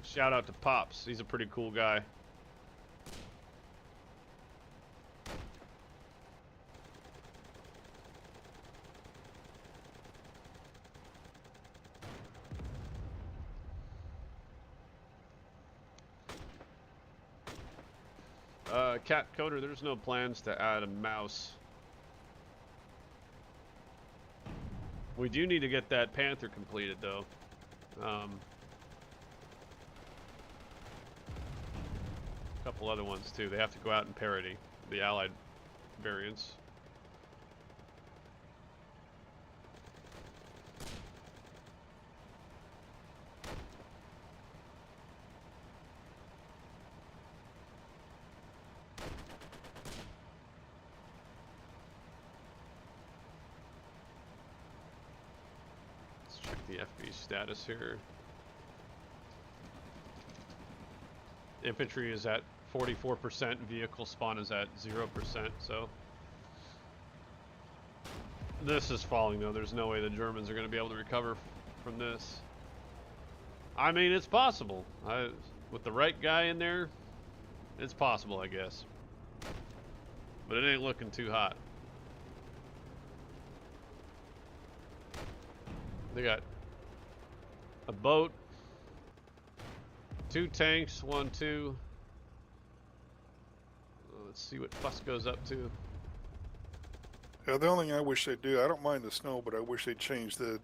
Shout out to Pops. He's a pretty cool guy. Cat Coder, there's no plans to add a mouse. We do need to get that Panther completed, though. A couple other ones, too. They have to go out in parity, the Allied variants. The FB status here. Infantry is at 44%, vehicle spawn is at 0%, so this is falling though. There's no way the Germans are going to be able to recover from this. I mean, it's possible. With the right guy in there, it's possible, I guess. But it ain't looking too hot. They got a boat, 2 tanks, 1, 2. Let's see what Fuss goes up to. Yeah, the only thing I wish they'd do, I don't mind the snow, but I wish they'd change the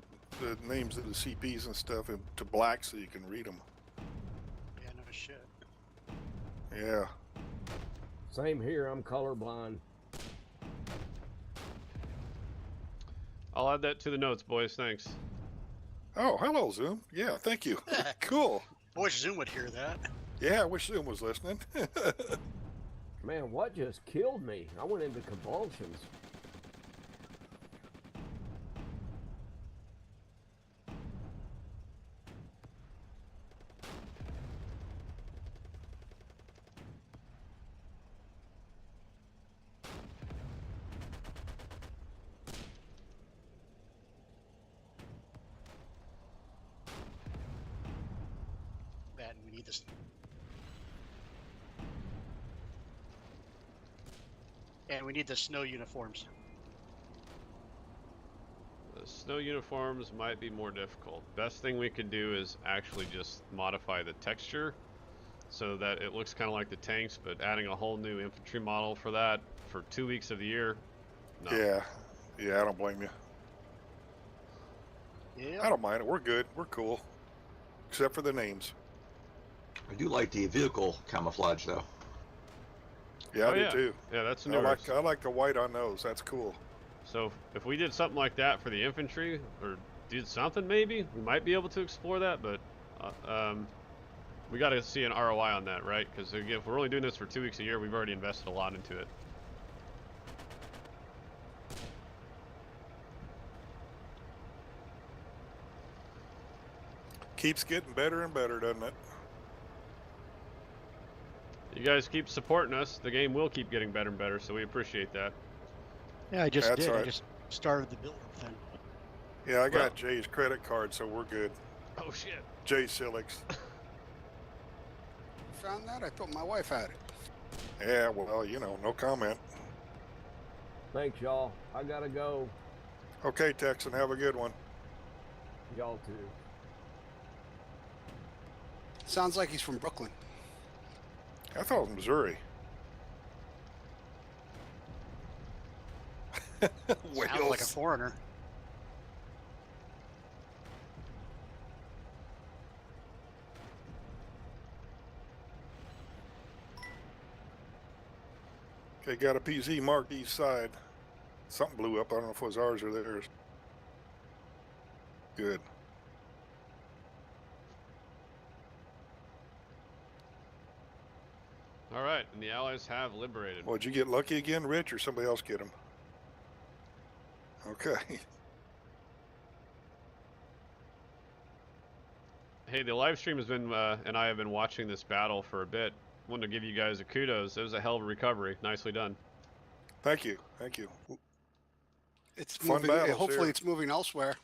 names of the CPs and stuff to black so you can read them. Yeah, no shit. Yeah. Same here, I'm colorblind. I'll add that to the notes, boys. Thanks. Oh, hello, Zoom. Yeah, thank you. Cool. I wish Zoom would hear that. Yeah, I wish Zoom was listening. Man, what just killed me? I went into convulsions. That, and we need this. And we need the snow uniforms. The snow uniforms might be more difficult. Best thing we could do is actually just modify the texture so that it looks kind of like the tanks, but adding a whole new infantry model for that for 2 weeks of the year, no. Yeah, I don't blame you. Yeah. I don't mind it. We're good. We're cool. Except for the names. I do like the vehicle camouflage, though. Yeah, Oh, I do yeah. too. Yeah, that's I new. like the white on those. That's cool. So if we did something like that for the infantry, or did something maybe, we might be able to explore that, but We got to see an ROI on that, right? Because if we're only doing this for 2 weeks a year, we've already invested a lot into it. Keeps getting better and better, doesn't it? You guys keep supporting us. The game will keep getting better and better, so we appreciate that. Yeah, I just That's did. I right. just started the build thing. Yeah, I got Well- Jay's credit card, so we're good. Oh, shit. Jay Silix. Found that? I thought my wife had it. Yeah, well, you know, no comment. Thanks, y'all. I gotta go. Okay, Texan, have a good one. Y'all too. Sounds like he's from Brooklyn. I thought it was Missouri. Sounds like a foreigner. Okay, got a PZ marked east side. Something blew up. I don't know if it was ours or theirs. Good. All right, and the Allies have liberated. Well, did you get lucky again, Rich, or somebody else get him? Okay. Hey, the live stream has been, and I have been watching this battle for a bit. Wanted to give you guys a kudos. It was a hell of a recovery. Nicely done. Thank you. Thank you. It's Fun moving. battles Hopefully, here. it's moving elsewhere.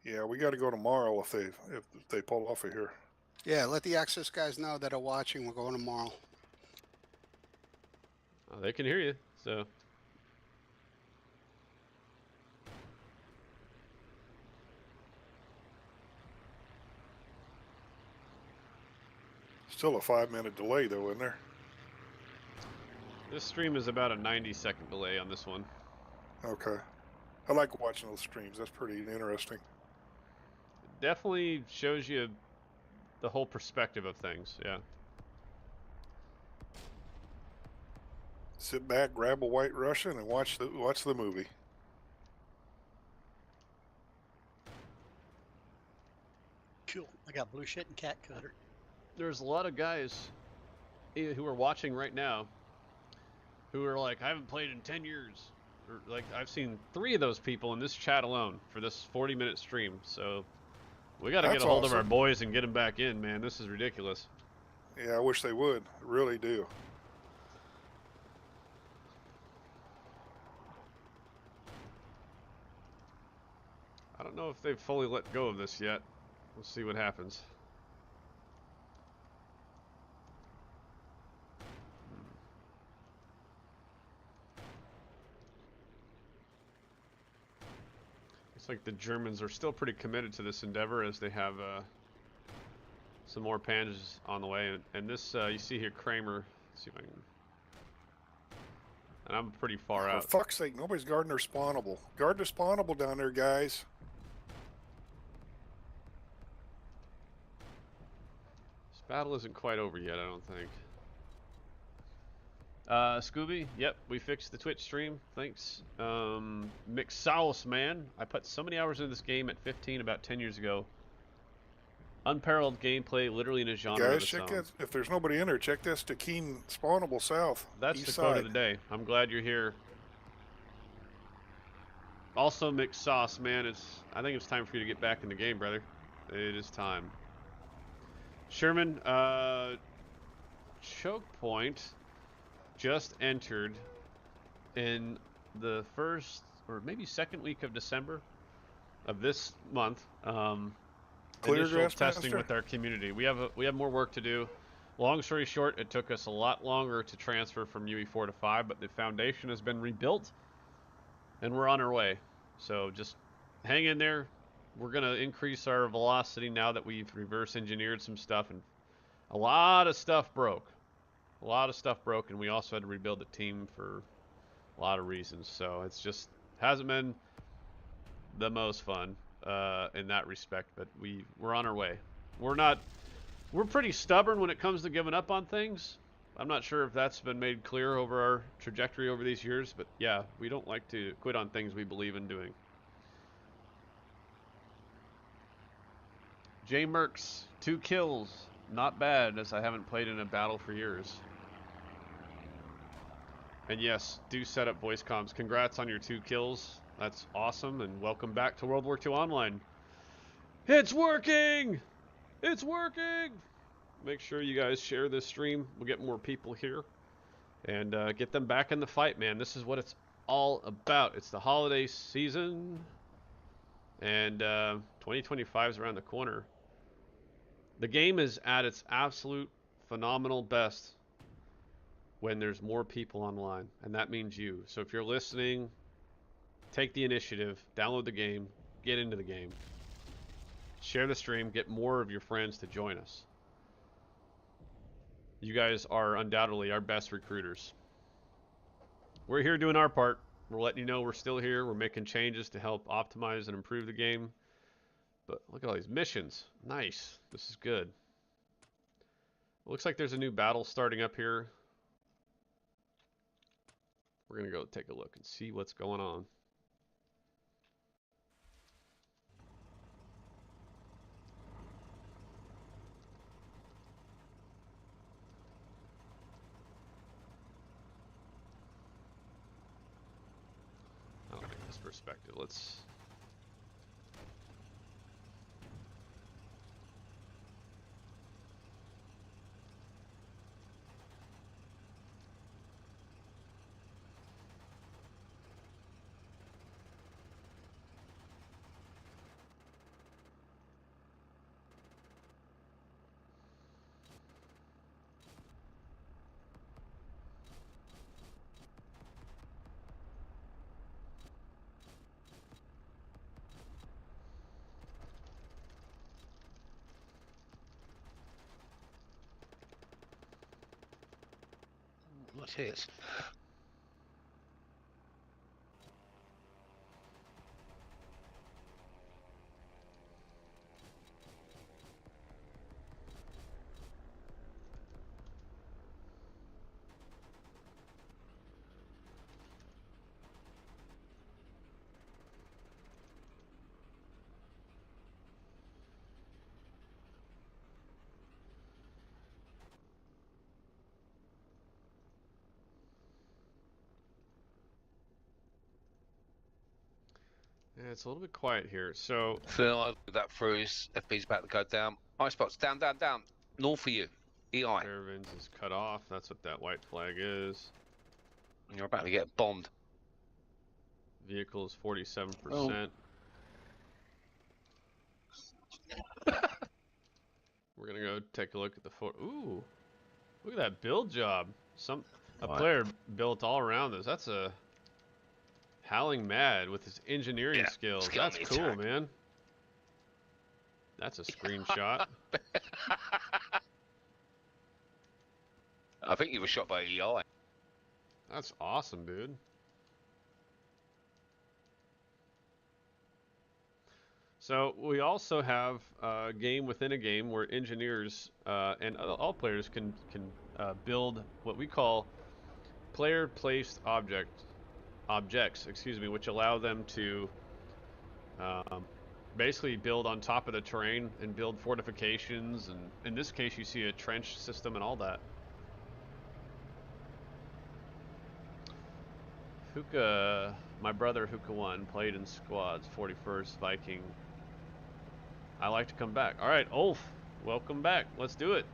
Yeah, we got to go tomorrow if they pull off of here. Yeah, let the Access guys know that are watching. We're going tomorrow. Oh, they can hear you, so. Still a 5-minute delay, though, isn't there? This stream is about a 90-second delay on this one. Okay. I like watching those streams. That's pretty interesting. Definitely shows you the whole perspective of things, yeah. Sit back, grab a White Russian, and watch the movie. Cool. I got blue shit and cat cutter. There's a lot of guys who are watching right now who are like, I haven't played in 10 years. Or like, I've seen 3 of those people in this chat alone for this 40-minute stream. So we got to get That's a hold of awesome. our boys and get them back in, man. This is ridiculous. Yeah, I wish they would. I really do. I don't know if they've fully let go of this yet. We'll see what happens. Looks like the Germans are still pretty committed to this endeavor as they have some more panzers on the way. And this, you see here, Kramer. Let's see if I can. And I'm pretty far out. For fuck's sake, nobody's guarding their spawnable. Guard the spawnable down there, guys. This battle isn't quite over yet, I don't think. Scooby, yep, we fixed the Twitch stream. Thanks. McSauce, man. I put so many hours into this game at 15 about 10 years ago. Unparalleled gameplay, literally in a genre of Guys, its check own. that. If there's nobody in there, check this Stakeen spawnable south. That's east the quote side. of the day. I'm glad you're here. Also, McSauce, man, I think it's time for you to get back in the game, brother. It is time. Sherman, Choke Point just entered in the first or maybe second week of December of this month. Clear Initial grass testing master? with our community. We have more work to do. Long story short, it took us a lot longer to transfer from UE4 to 5, but the foundation has been rebuilt, and we're on our way. So just hang in there. We're going to increase our velocity now that we've reverse engineered some stuff, and a lot of stuff broke. A lot of stuff broke, and we also had to rebuild the team for a lot of reasons. So it's just hasn't been the most fun in that respect, but we're on our way. We're pretty stubborn when it comes to giving up on things. I'm not sure if that's been made clear over our trajectory over these years, but yeah, we don't like to quit on things we believe in doing. J Merks, 2 kills. not bad, as I haven't played in a battle for years. And yes, do set up voice comms. Congrats on your 2 kills. That's awesome, and welcome back to World War II Online. It's working! It's working! Make sure you guys share this stream. We'll get more people here. And get them back in the fight, man. This is what it's all about. It's the holiday season. And 2025 is around the corner. The game is at its absolute phenomenal best when there's more people online. And that means you. So if you're listening, take the initiative, download the game, get into the game. Share the stream, get more of your friends to join us. You guys are undoubtedly our best recruiters. We're here doing our part. We're letting you know we're still here. We're making changes to help optimize and improve the game. But look at all these missions. Nice. This is good. Looks like there's a new battle starting up here. We're going to go take a look and see what's going on. I don't like this perspective. Let's... What's his? Yeah, it's a little bit quiet here. So Phil, I looked that through. His FP's about to go down. Ice spots down, down, down. North for you. EI. caravans is cut off. That's what that white flag is. And you're about to get bombed. Vehicle is 47%. We're gonna go take a look at the Ooh, look at that build job. A player built all around this. That's a Howling Mad with his engineering skills. That's cool, man. That's a screenshot. I think you were shot by EI. That's awesome, dude. So we also have a game within a game where engineers and all players can build what we call player-placed objects, which allow them to basically build on top of the terrain and build fortifications, and in this case you see a trench system and all that. Hookah, my brother Hookah 1 played in squads, 41st Viking. I like to come back. Alright, Ulf, welcome back. Let's do it.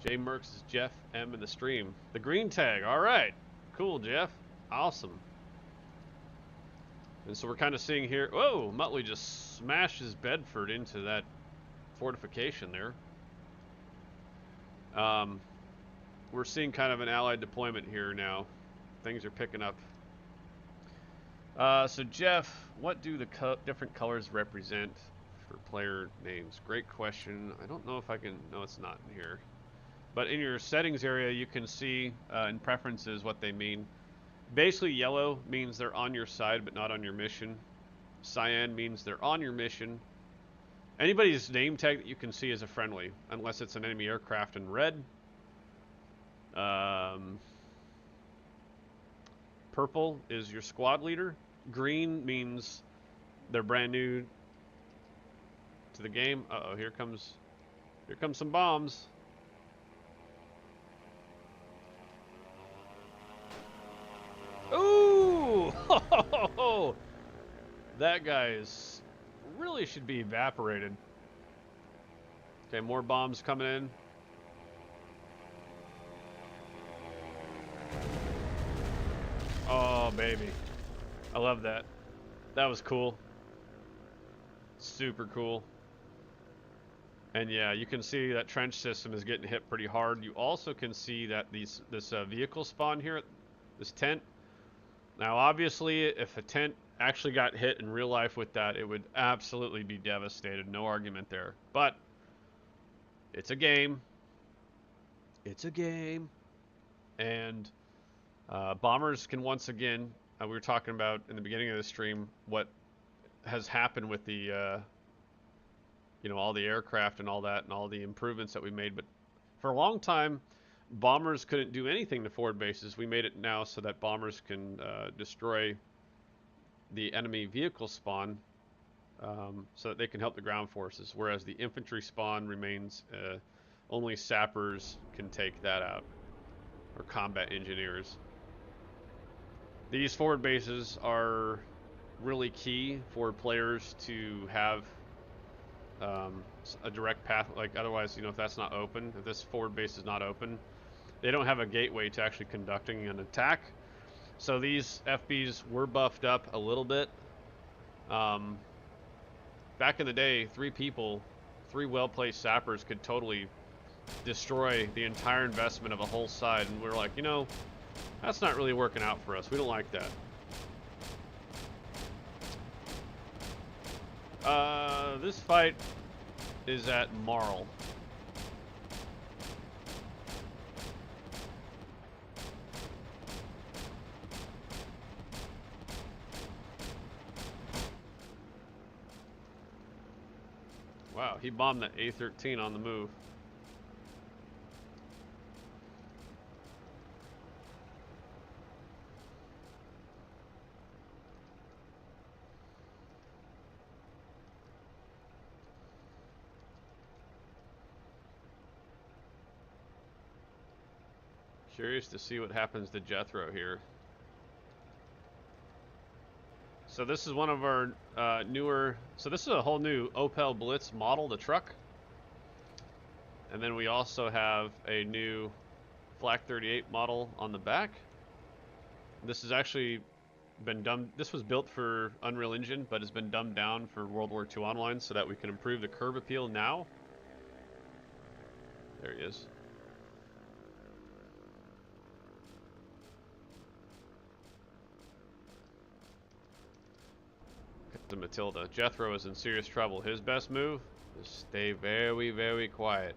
J Merks is Jeff M in the stream. The green tag, alright. Cool, Jeff. Awesome. And so we're kind of seeing here, whoa, Muttley just smashed his Bedford into that fortification there. We're seeing kind of an allied deployment here now. Things are picking up. So Jeff, what do the different colors represent for player names? Great question. I don't know if I can, no, it's not in here. But in your settings area, you can see in preferences what they mean. Basically, yellow means they're on your side but not on your mission. Cyan means they're on your mission. Anybody's name tag that you can see is a friendly, unless it's an enemy aircraft in red. Purple is your squad leader. Green means they're brand new to the game. Uh-oh, here comes some bombs. Ooh! That guy's really should be evaporated. Okay, more bombs coming in. Oh, baby. I love that. That was cool. Super cool. And yeah, you can see that trench system is getting hit pretty hard. You also can see that this vehicle spawn here, this tent. Now, obviously, if a tent actually got hit in real life with that, it would absolutely be devastated. No argument there. But it's a game. It's a game. And bombers can once again, we were talking about in the beginning of the stream, what has happened with the, you know, all the aircraft and all that and all the improvements that we made. But for a long time, bombers couldn't do anything to forward bases. We made it now so that bombers can destroy the enemy vehicle spawn so that they can help the ground forces, whereas the infantry spawn remains only sappers can take that out, or combat engineers. These forward bases are really key for players to have a direct path. Like otherwise, you know, if that's not open, if this forward base is not open, they don't have a gateway to actually conducting an attack. So these FBs were buffed up a little bit. Back in the day, 3 well-placed sappers could totally destroy the entire investment of a whole side, and we were like, you know, that's not really working out for us. We don't like that. This fight is at Marl. Wow, he bombed that A-13 on the move. Curious to see what happens to Jethro here. So this is one of our newer, so this is a whole new Opel Blitz model, the truck. And then we also have a new Flak 38 model on the back. This has actually been dumbed, this was built for Unreal Engine, but has been dumbed down for World War II Online so that we can improve the curb appeal now. There he is. The Matilda. Jethro is in serious trouble. His best move is stay very, very quiet.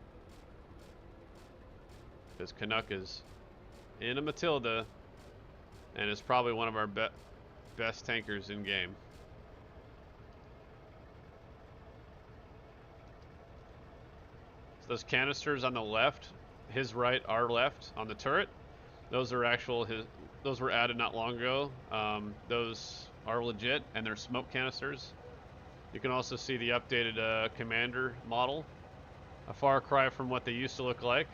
Because Canuck is in a Matilda and is probably one of our best tankers in game. So those canisters on the left, his right, our left on the turret, those are actual those were added not long ago. Those are legit, and they're smoke canisters. You can also see the updated commander model, a far cry from what they used to look like.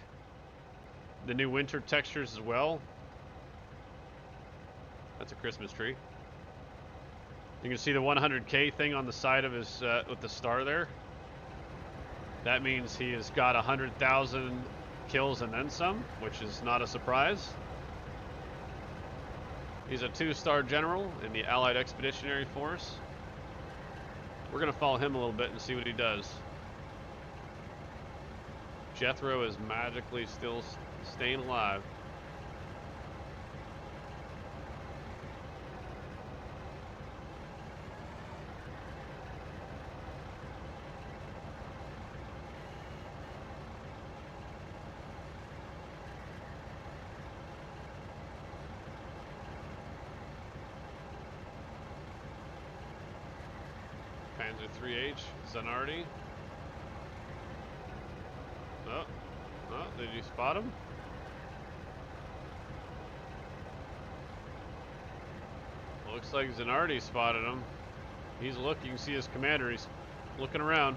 The new winter textures as well. That's a Christmas tree. You can see the 100K thing on the side of his with the star there. That means he has got 100,000 kills and then some, which is not a surprise. He's a 2-star general in the Allied Expeditionary Force. We're going to follow him a little bit and see what he does. Jethro is magically still staying alive. Panzer 3H, Zanardi. Oh, oh, did you spot him? Looks like Zanardi spotted him. He's looking, you can see his commander, he's looking around.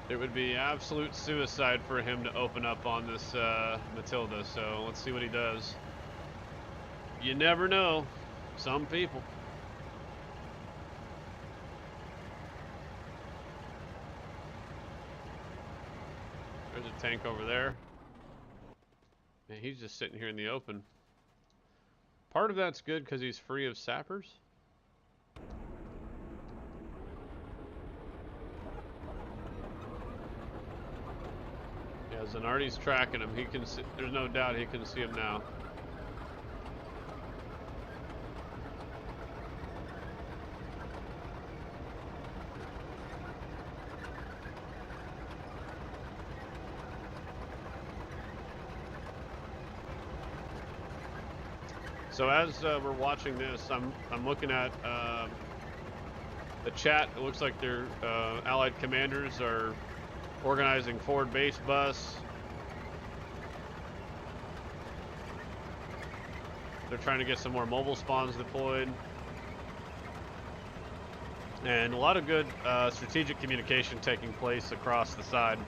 It would be absolute suicide for him to open up on this Matilda, so let's see what he does. You never know. Some people. There's a tank over there. Man, he's just sitting here in the open. Part of that's good because he's free of sappers. Yeah, Zanardi's tracking him. He can see, there's no doubt he can see him now. So as we're watching this, I'm looking at the chat. It looks like their allied commanders are organizing forward base bus. They're trying to get some more mobile spawns deployed. And a lot of good strategic communication taking place across the side.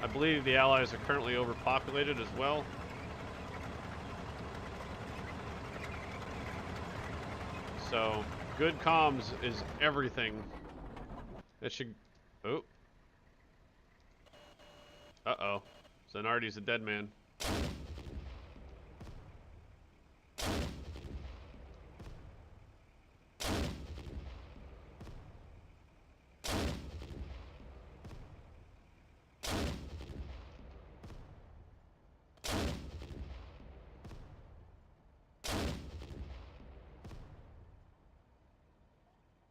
I believe the allies are currently overpopulated as well. So, good comms is everything. That should... Oh. Uh-oh. Zanardi's a dead man.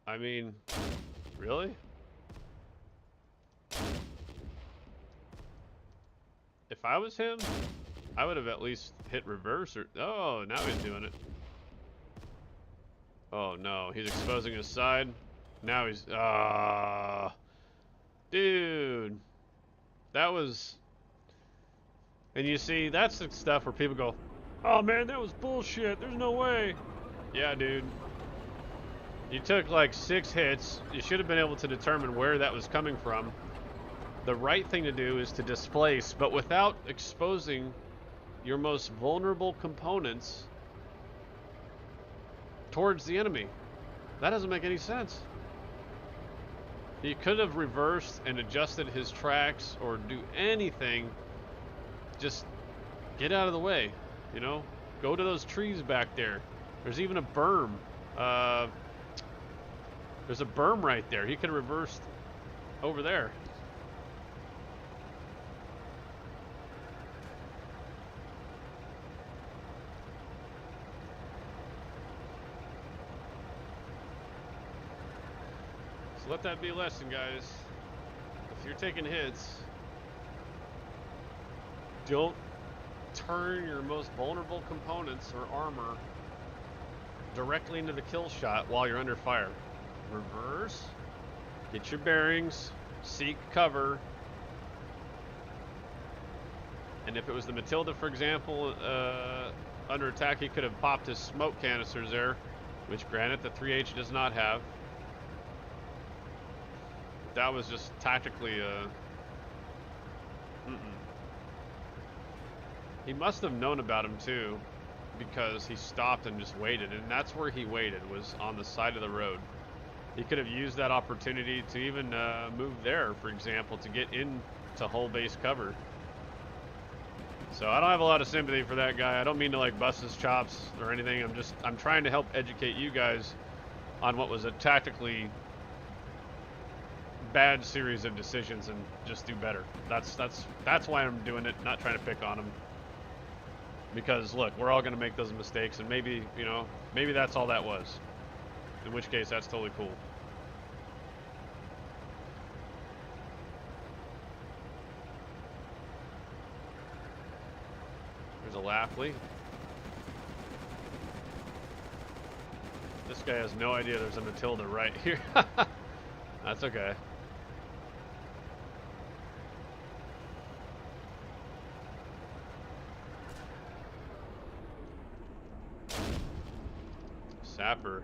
I mean, really? If I was him, I would have at least hit reverse or... Oh, now he's doing it. Oh no, he's exposing his side. Now he's... Dude. That was... And you see, that's the stuff where people go, oh man, that was bullshit. There's no way. Yeah, dude. You took like 6 hits. You should have been able to determine where that was coming from. The right thing to do is to displace, but without exposing your most vulnerable components towards the enemy. That doesn't make any sense. He could have reversed and adjusted his tracks or do anything. Just get out of the way, you know? Go to those trees back there. There's even a berm. There's a berm right there. He could have reversed over there. So let that be a lesson, guys. If you're taking hits, don't turn your most vulnerable components or armor directly into the kill shot while you're under fire. Reverse, get your bearings, seek cover, and if it was the Matilda, for example, under attack, he could have popped his smoke canisters there, which granted the 3H does not have. That was just tactically He must have known about him too, because he stopped and just waited, and that's where he waited, was on the side of the road. He could have used that opportunity to even move there, for example, to get into whole base cover. So I don't have a lot of sympathy for that guy. I don't mean to like bust his chops or anything. I'm trying to help educate you guys on what was a tactically bad series of decisions and just do better. That's why I'm doing it, not trying to pick on him. Because look, we're all gonna make those mistakes, and maybe, you know, maybe that's all that was. In which case, that's totally cool. There's a Lafley. This guy has no idea there's a Matilda right here. That's okay. Sapper.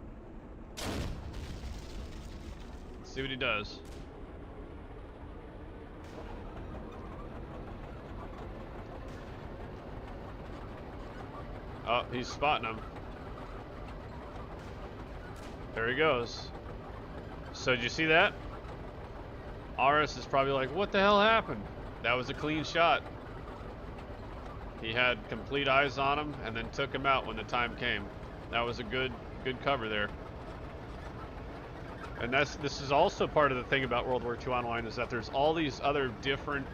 Let's see what he does. Oh, he's spotting him. There he goes. So did you see that? RS is probably like, what the hell happened? That was a clean shot. He had complete eyes on him and then took him out when the time came. That was a good cover there. And this is also part of the thing about World War II Online, is that there's all these other different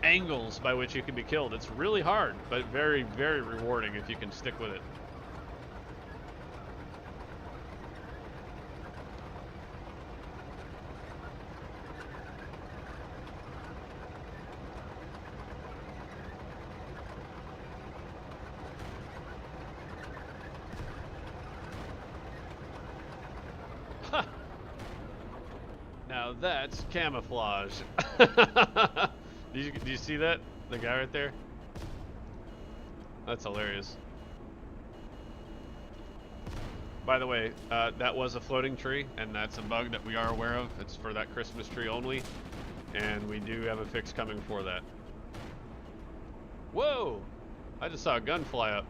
angles by which you can be killed. It's really hard, but very, very rewarding if you can stick with it. Now that's camouflage. Do you see that? The guy right there? That's hilarious. By the way, that was a floating tree, and that's a bug that we are aware of. It's for that Christmas tree only, and we do have a fix coming for that. Whoa! I just saw a gun fly up.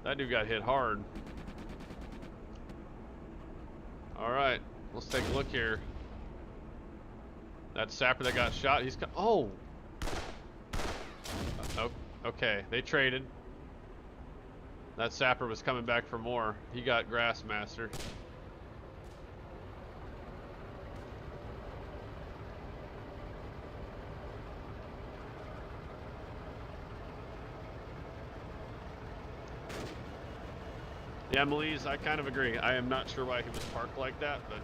That dude got hit hard. Alright, let's take a look here. That sapper that got shot, he's got, oh! Okay, they traded. That sapper was coming back for more. He got Grassmaster. Yeah, Melise, I kind of agree. I am not sure why he was parked like that, but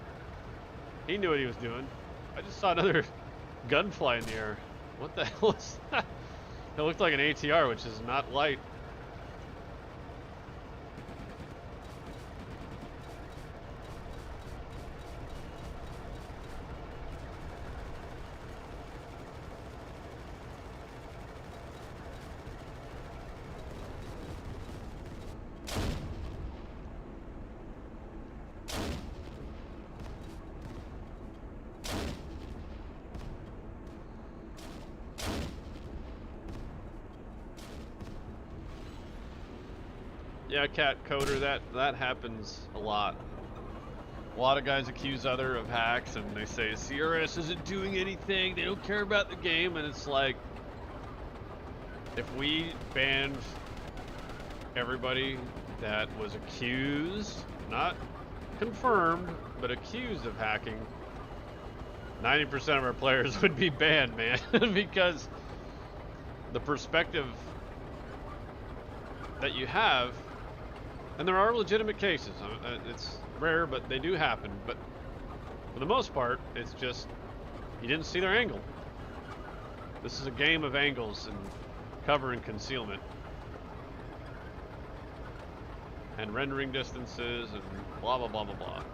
he knew what he was doing. I just saw another gun fly in the air. What the hell is that? It looked like an ATR, which is not light. Yeah, Cat Coder, that happens a lot. A lot of guys accuse other of hacks, and they say CRS isn't doing anything, they don't care about the game, and it's like, if we banned everybody that was accused, not confirmed, but accused of hacking, 90% of our players would be banned, man, because the perspective that you have. And there are legitimate cases. It's rare, but they do happen. But for the most part, it's just you didn't see their angle. This is a game of angles and cover and concealment. And rendering distances and blah, blah, blah, blah, blah.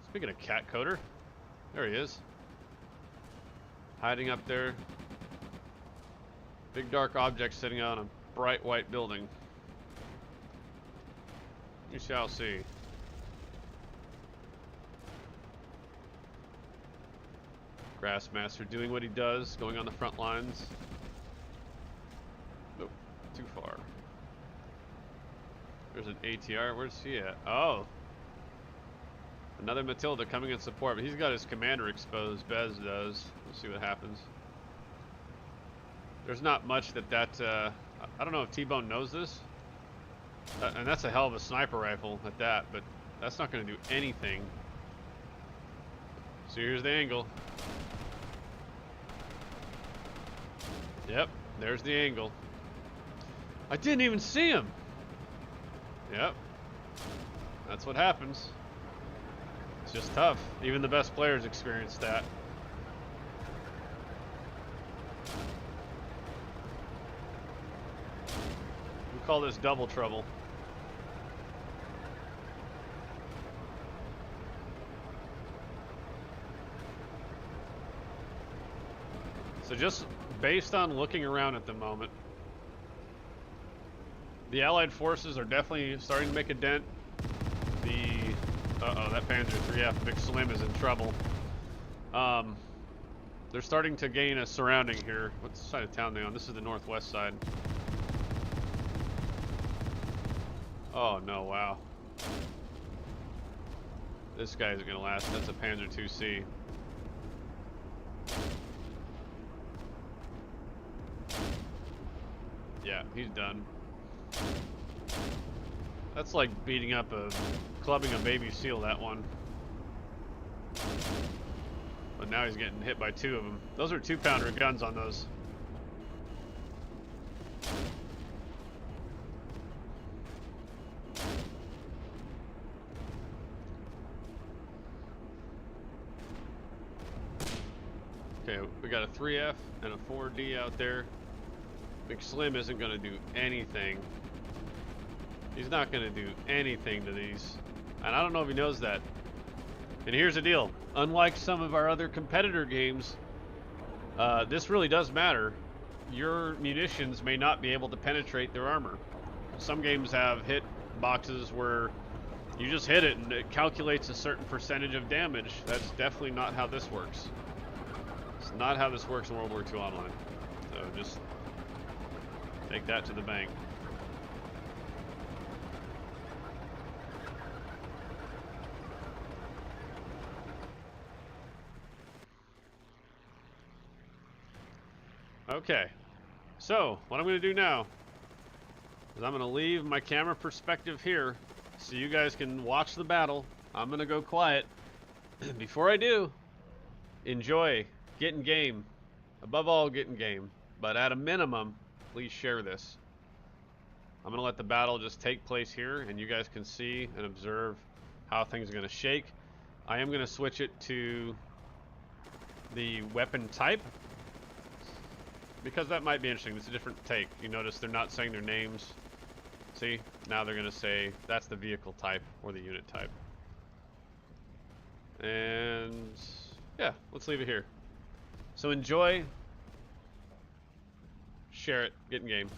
Speaking of Cat Coder, there he is. Hiding up there. Big dark object sitting on a bright white building. You shall see. Grassmaster doing what he does, going on the front lines. Nope, too far. There's an ATR. Where's he at? Oh, another Matilda coming in support, but he's got his commander exposed. Bez does. We'll see what happens. There's not much that I don't know if T-Bone knows this. And that's a hell of a sniper rifle at that, but that's not going to do anything. So here's the angle. Yep, there's the angle. I didn't even see him. Yep. That's what happens. It's just tough. Even the best players experience that. We call this double trouble. So just based on looking around at the moment, the Allied forces are definitely starting to make a dent. The that Panzer 3F McSlim is in trouble. They're starting to gain a surrounding here. What side of town are they on? This is the northwest side. Oh no, wow. This guy isn't gonna last. That's a Panzer 2C. Yeah, he's done. That's like beating up clubbing a baby seal, that one. But now he's getting hit by 2 of them. Those are 2-pounder guns on those. Okay, we got a 3F and a 4D out there. McSlim isn't going to do anything. He's not going to do anything to these. And I don't know if he knows that. And here's the deal. Unlike some of our other competitor games, this really does matter. Your munitions may not be able to penetrate their armor. Some games have hit boxes where you just hit it and it calculates a certain percentage of damage. That's definitely not how this works. It's not how this works in World War II Online. So just take that to the bank. Okay, so what I'm going to do now is I'm going to leave my camera perspective here so you guys can watch the battle. I'm going to go quiet. Before I do, enjoy, get in game. Above all, get in game. But at a minimum, please share this. I'm going to let the battle just take place here and you guys can see and observe how things are going to shake. I am going to switch it to the weapon type, because that might be interesting. It's a different take. You notice they're not saying their names. See? Now they're going to say that's the vehicle type or the unit type. And yeah, let's leave it here. So enjoy, share it, get in game.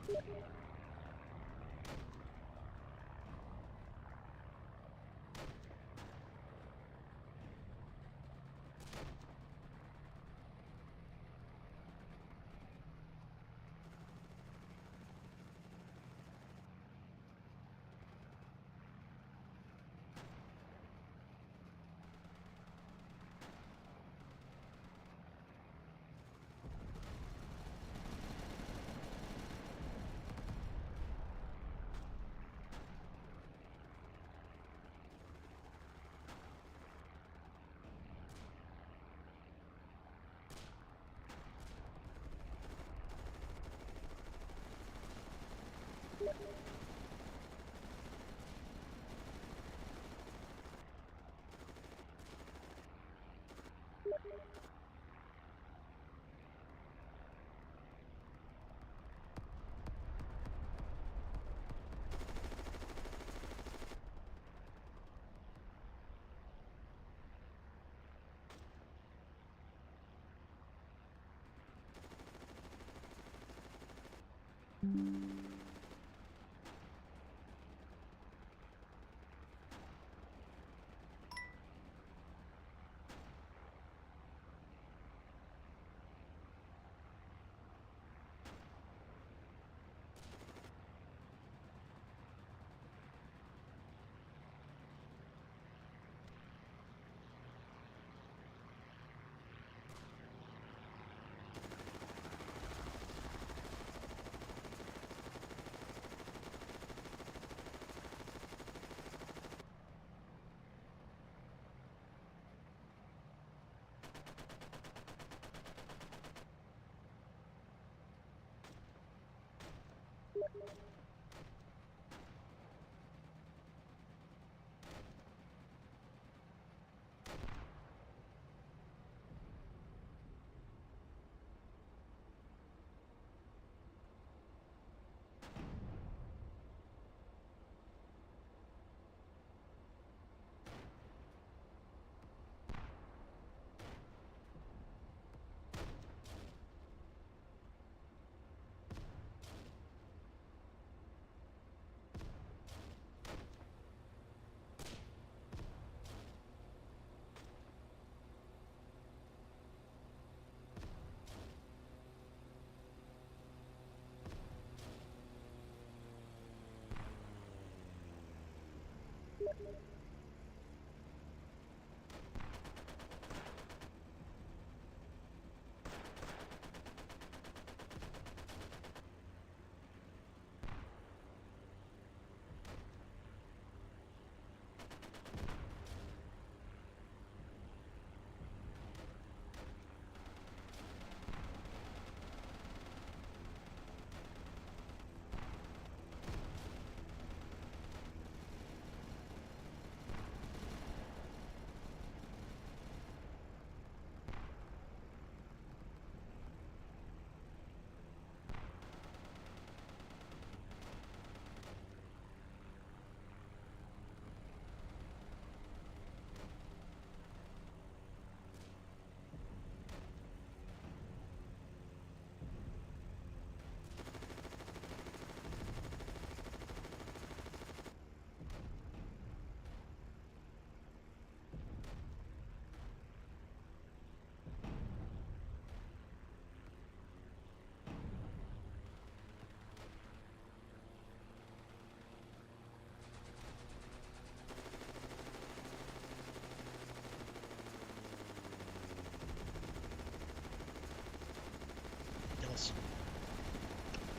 Yes.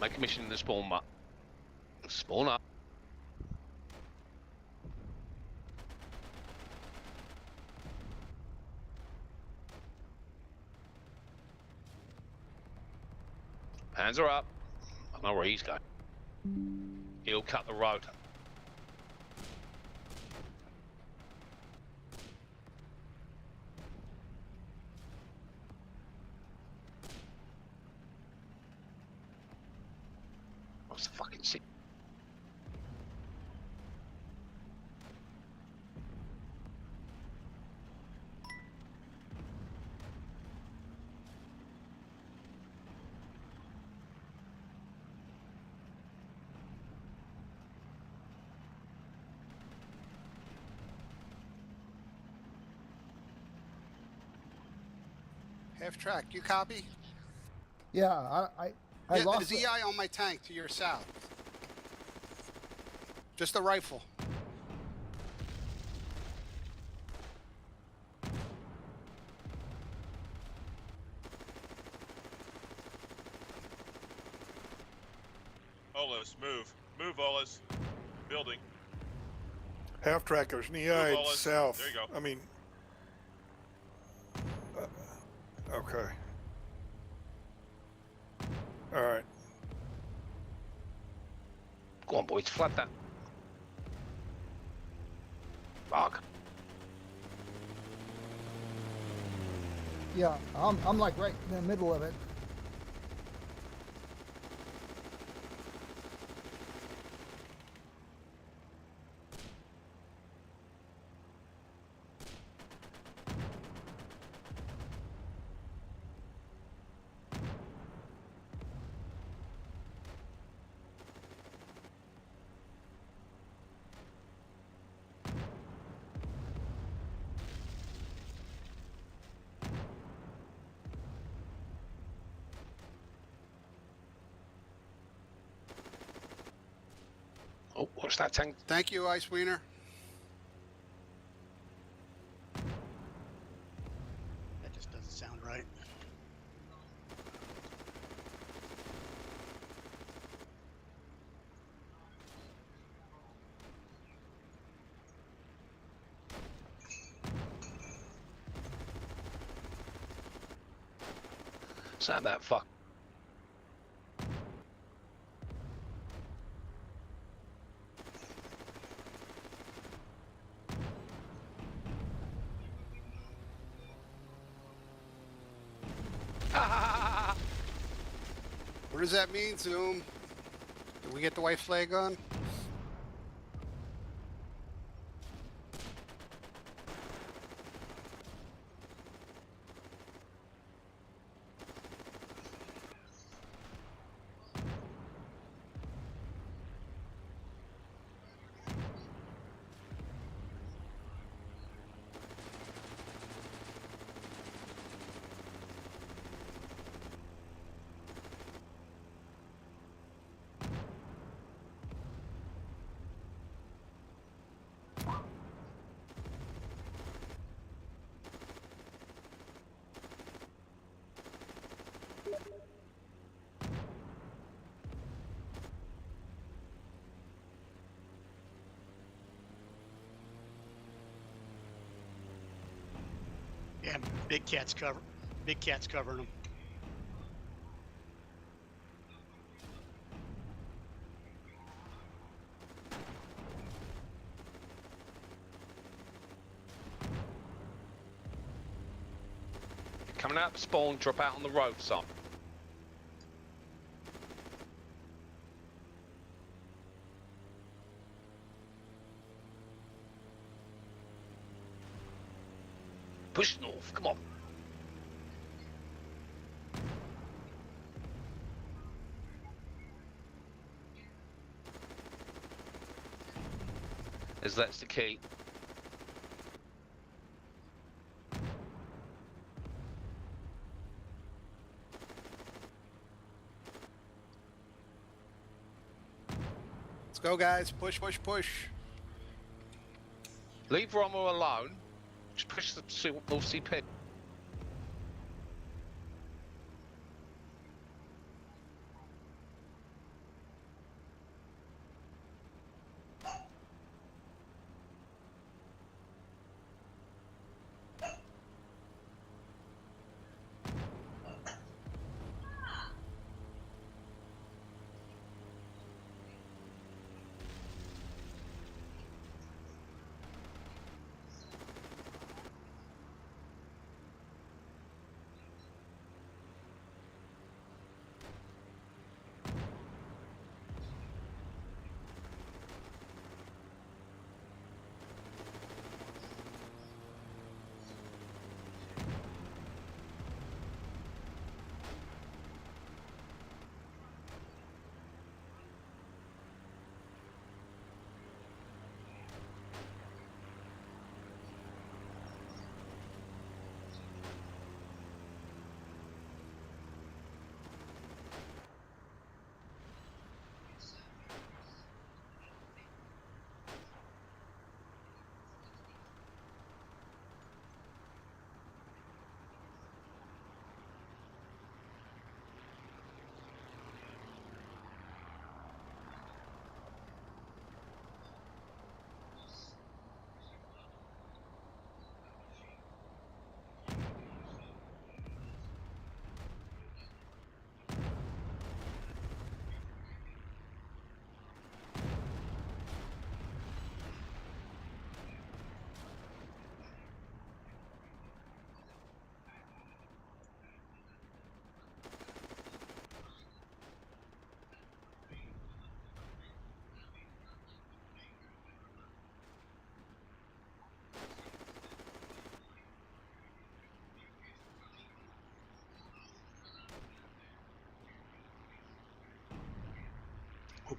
Make a mission in the spawn map. Spawn up. Hands are up. I know where he's going. He'll cut the road. What's the fucking shit? Half track. You copy? Yeah, I Yeah, lost there's EI on my tank to your south. Just a rifle. Olas, move. Move, Olas. Building. Half track, there's an EI Move, Olas. south. There you go. I mean, okay. All right. Go on, boys, flood that. Mark. Yeah, I'm like right in the middle of it. Oh, what's that tank? Thank you, Ice Wiener. That just doesn't sound right. Sound that fuck. What does that mean, Zoom? Did we get the white flag on? Yeah, Big Cat's covering them. Coming out of spawn, drop out on the road, son. Push north, come on. As that's the key. Let's go, guys. Push, push, push. Leave Rommel alone. Just push the North Sea pit.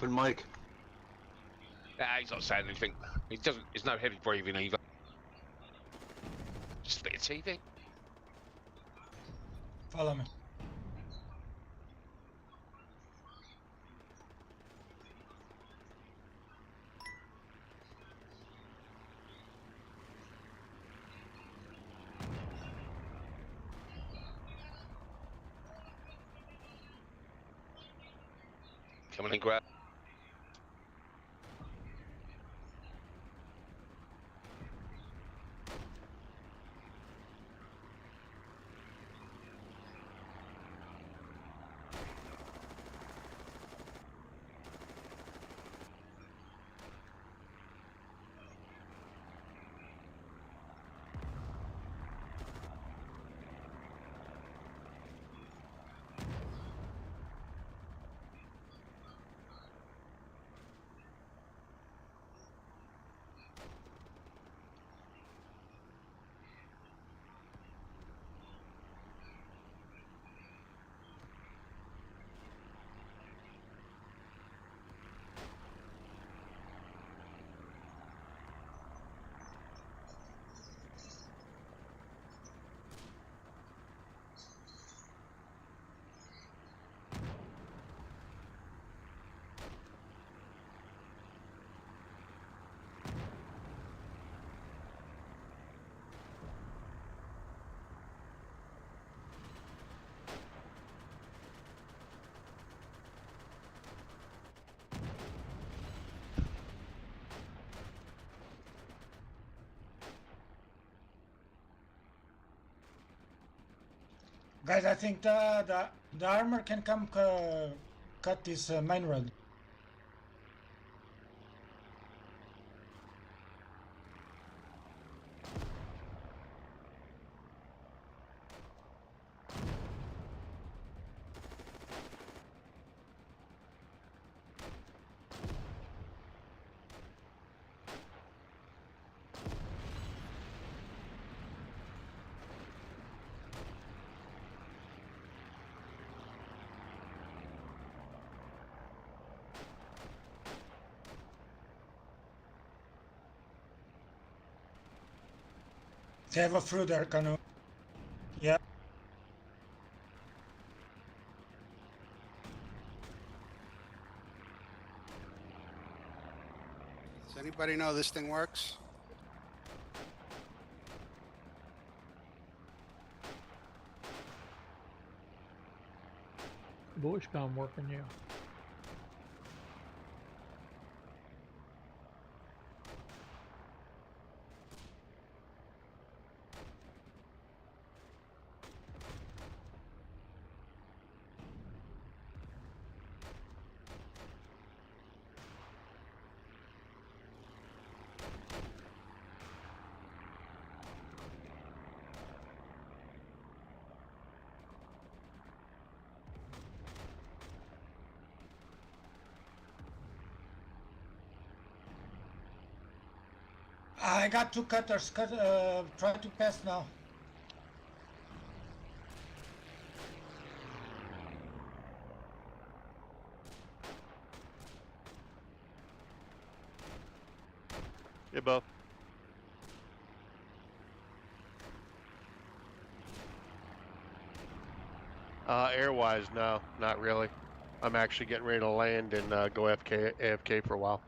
Open mic. He's not saying anything. He doesn't. There's no heavy breathing either. Just a bit of TV. Follow me. Coming in, grab. Guys, I think the armor can come cut this main road. They have a through there, canoe. Yeah. Does anybody know this thing works? Bushcom working, yeah. I got two cutters. Try to pass now. Hey, Bo. Airwise, no, not really. I'm actually getting ready to land and go AFK for a while.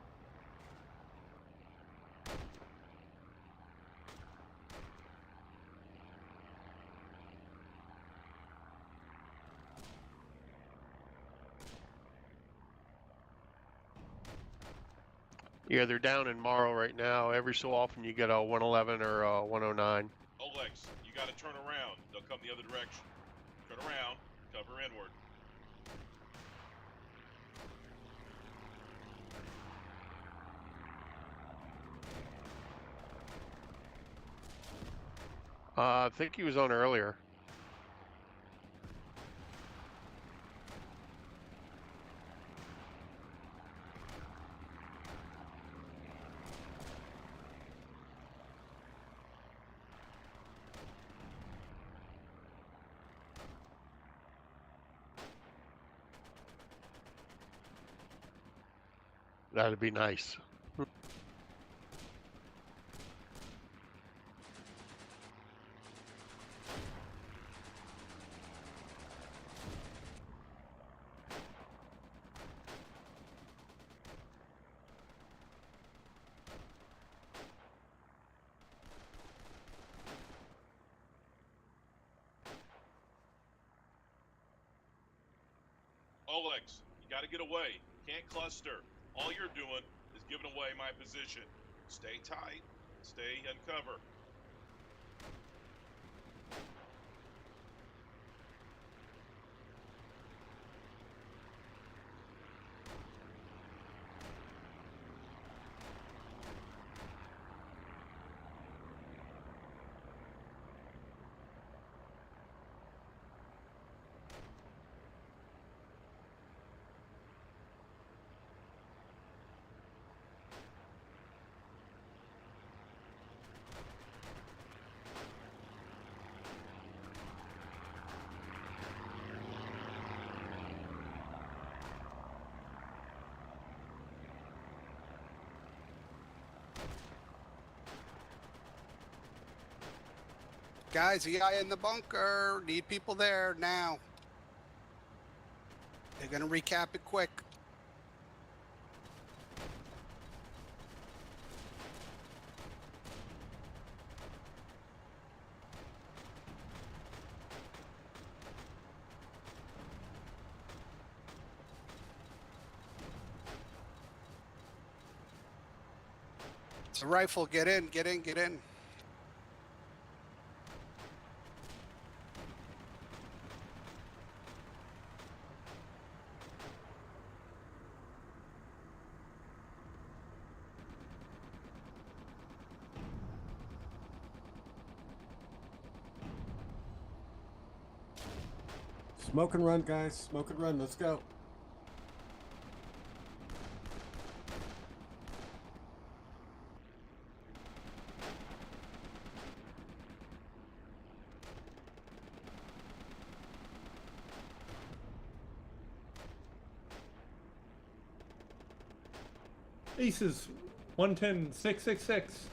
Yeah, they're down in Morrow right now. Every so often you get a 111 or a 109. Olex, you gotta turn around. They'll come the other direction. Turn around, cover inward. I think he was on earlier. That'd be nice. Olex, you gotta get away. Can't cluster. All you're doing is giving away my position. Stay tight. Stay in cover. Guys, EI in the bunker. Need people there now. They're gonna recap it quick. It's a rifle. Get in, get in, get in. Smoke and run, guys. Smoke and run. Let's go. Aces, 110, 666.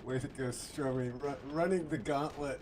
Way to go, Stromy. Running the gauntlet.